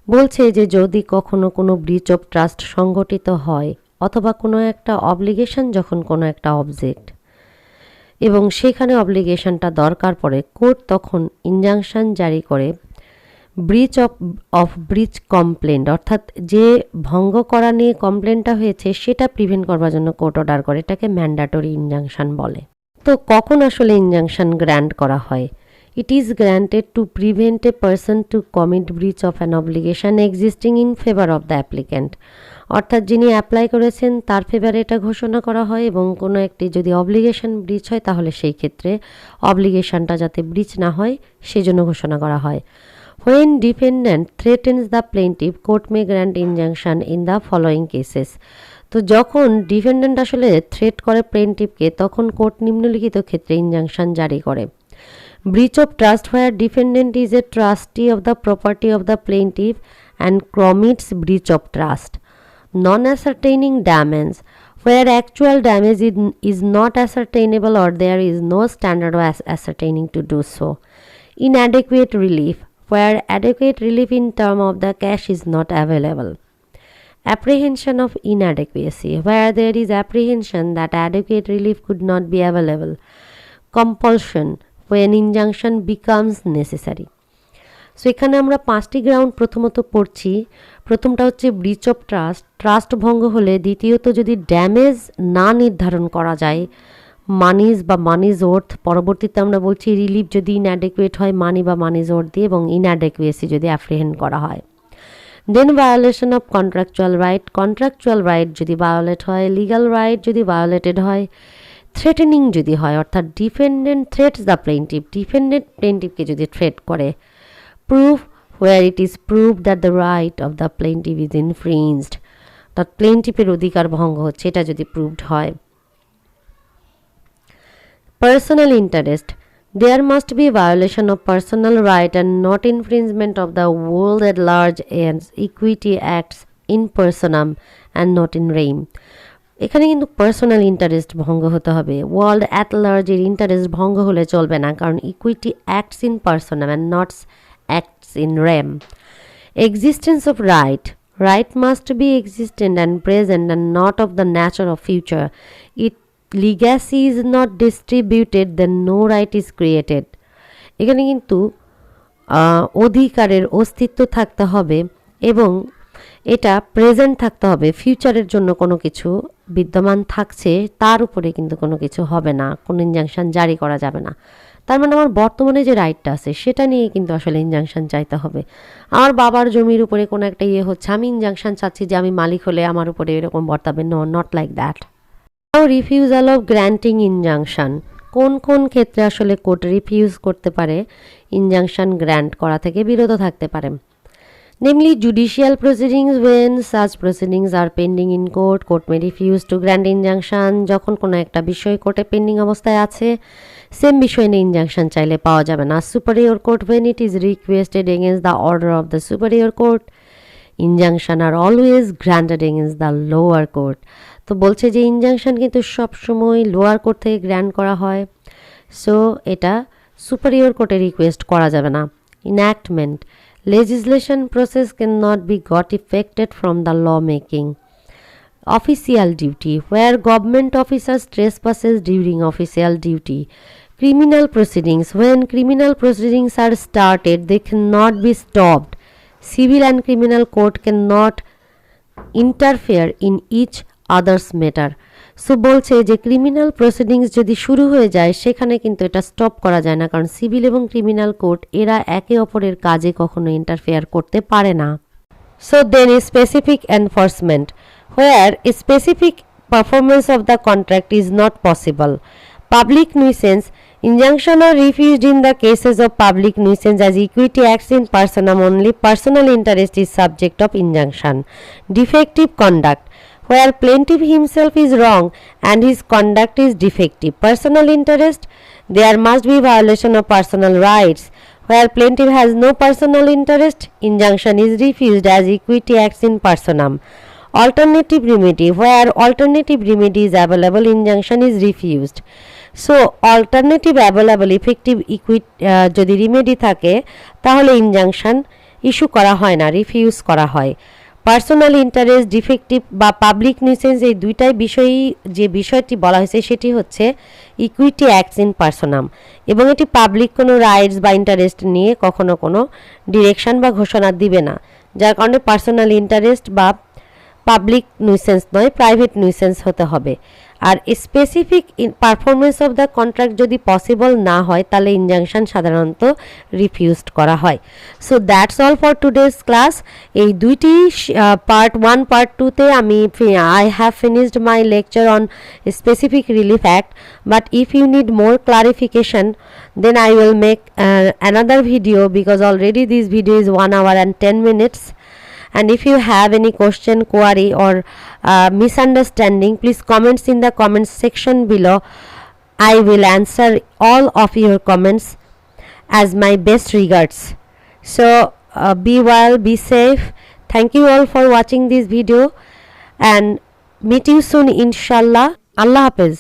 বলছে যে যদি কখনো কোনো ব্রিচ অফ ট্রাস্ট সংঘটিত হয় অথবা কোনো একটা অব্লিগেশন, যখন কোনো একটা অবজেক্ট এবং সেখানে অব্লিগেশনটা দরকার পড়ে, কোর্ট তখন ইনজাংশন জারি করে ব্রিচ অফ ব্রিচ কমপ্লেন্ট, অর্থাৎ যে ভঙ্গ করা নিয়ে কমপ্লেনটা হয়েছে সেটা প্রিভেন্ট করবার জন্য কোর্ট অর্ডার করে, এটাকে ম্যান্ডাটরি ইনজাংশন বলে। তো কখন আসলে ইনজাংশন গ্র্যান্ট করা হয়? It is granted to prevent a person to commit breach of an obligation existing in favor of the applicant. অর্থাৎ যিনি অ্যাপ্লাই করেছেন তার ফেভারে এটা ঘোষণা করা হয় এবং কোনো একটি যদি অব্লিগেশন ব্রিচ হয় তাহলে সেই ক্ষেত্রে অব্লিগেশনটা যাতে ব্রিচ না হয় সেজন্য ঘোষণা করা হয়। When defendant threatens the plaintiff, court may grant injunction in the following cases. তো যখন ডিফেন্ডেন্ট আসলে থ্রেট করে প্লেনটিফকে তখন কোর্ট নিম্নলিখিত ক্ষেত্রে ইনজাংশন জারি করে। Breach of trust where defendant is a trustee of the property of the plaintiff and commits breach of trust. Non-ascertaining damage where actual damage is not ascertainable or there is no standard of ascertaining to do so. Inadequate relief where adequate relief in term of the cash is not available. Apprehension of inadequacy where there is apprehension that adequate relief could not be available. Compulsion when injunction becomes necessary. So এখানে আমরা 5টি ground প্রথমত পড়ছি। প্রথমটা হচ্ছে breach of trust, trust ভঙ্গ হলে। দ্বিতীয়ত যদি ড্যামেজ না নির্ধারণ করা যায়, মানিজ বা মানিজ ওর্থ, পরবর্তীতে আমরা বলছি রিলিফ যদি ইনঅ্যাডেকুয়েট হয় মানি বা মানিজ ওর্থ দিয়ে, এবং ইনঅ্যাডেকুয়েসি যদি অ্যাপ্রিহেন্ড করা হয়। Then violation of contractual right, contractual right যদি ভায়োলেট হয়, লিগাল রাইট যদি ভায়োলেটেড হয়, থ্রেটেনিং যদি হয়, অর্থাৎ defendant threats the plaintiff, defendant প্লেনটিফকে যদি থ্রেট করে। Proof where it is proved that the right of the plaintiff is infringed, অর্থাৎ প্লেনটিফের অধিকার ভঙ্গ হচ্ছে, এটা যদি প্রুভড হয়। Personal interest, there must be violation of personal right and not infringement of the world at large and equity acts in personam and not in rem. এখানে কিন্তু personal interest ভঙ্গ হতে হবে। ওয়ার্ল্ড অ্যাট লার্জের ইন্টারেস্ট ভঙ্গ হলে চলবে না, কারণ equity acts in personam and not acts in rem. Existence of right, right must be existent and present and not of the nature of future. If legacy is not distributed then no right is created. এখানে কিন্তু অধিকারের অস্তিত্ব থাকতে হবে এবং এটা present থাকতে হবে। ফিউচারের জন্য কোনো কিছু বিদ্যমান থাকছে তার উপরে কিন্তু কোনো কিছু হবে না, কোনো ইনজাংশন জারি করা যাবে না। তার মানে আমার বর্তমানে যে রাইটটা আছে সেটা নিয়ে কিন্তু আসলে ইনজাংশন চাইতে হবে। আমার বাবার জমির উপরে কোনো একটা হচ্ছে, আমি ইনজাংশন চাচ্ছি যে আমি মালিক হলে আমার উপরে এরকম বর্তাবে। No, not like that. Now refusal of granting injunction, কোন কোন ক্ষেত্রে আসলে কোর্ট রিফিউজ করতে পারে, ইনজাংশন গ্র্যান্ট করা থেকে বিরত থাকতে পারে। Namely, judicial proceedings when such proceedings are pending in court, court may refuse to grant injunction. যখন কোনো একটা বিষয় কোর্টে পেন্ডিং অবস্থায় আছে, সেম বিষয় নিয়ে ইনজাংশন চাইলে পাওয়া যাবে না। Superior court when it is requested against the order of the superior court, injunction are always granted against the lower court. তো বলছে যে ইনজাংশন কিন্তু সবসময় লোয়ার কোর্ট থেকে গ্র্যান্ট করা হয়, সো এটা সুপারিয়র কোর্টে রিকোয়েস্ট করা যাবে না। Enactment, legislation process cannot be got effected from the lawmaking. Official duty, where government officers trespasses during official duty. Criminal proceedings, when criminal proceedings are started they cannot be stopped. Civil and criminal court cannot interfere in each other's matter. So বলছে যে criminal proceedings যদি শুরু হয়ে যায় সেখানে কিন্তু এটা stop করা যায় না, কারণ সিভিল এবং ক্রিমিনাল কোর্ট এরা একে অপরের কাজে কখনো ইন্টারফেয়ার করতে পারে না। So then specific enforcement, where specific performance of the contract is not possible. Public nuisance, injunction are refused in the cases of public nuisance as equity acts in personam only. Personal interest is subject of injunction. Defective conduct, where plaintiff himself is wrong and his conduct is defective. Personal interest, there must be violation of personal rights. Where plaintiff has no personal interest, injunction is refused as equity acts in personam. Alternative remedy, where alternative remedy is available, injunction is refused. So alternative available effective যদি remedy থাকে তাহলে injunction issue করা হয় না, refuse করা হয়। Personal interest, defective বা public nuisance, এই দুইটাই বিষয়ই যে বিষয়টি বলা হয়েছে সেটি হচ্ছে ইকুইটি অ্যাক্টস ইন পার্সোনাম, এবং এটি পাবলিক কোনো রাইটস বা ইন্টারেস্ট নিয়ে কখনো কোনো ডিরেকশন বা ঘোষণা দিবে না, যার কারণে পার্সোনাল ইন্টারেস্ট বা পাবলিক নুইসেন্স নয়, প্রাইভেট নুইসেন্স হতে হবে। আর specific performance of the contract যদি পসিবল না হয় তাহলে ইনজাংশন সাধারণত রিফিউজড করা হয়। So that's all for today's class. এই দুইটি পার্ট 1 পার্ট 2তে I have finished my lecture on specific relief act, but if you need more clarification then I will make another video, because already this video is 1 hour and 10 minutes. And if you have any question, query or misunderstanding, please comments in the comments section below. I will answer all of your comments as my best regards. So be well, be safe. Thank you all for watching this video and meet you soon inshallah. Allah Hafiz.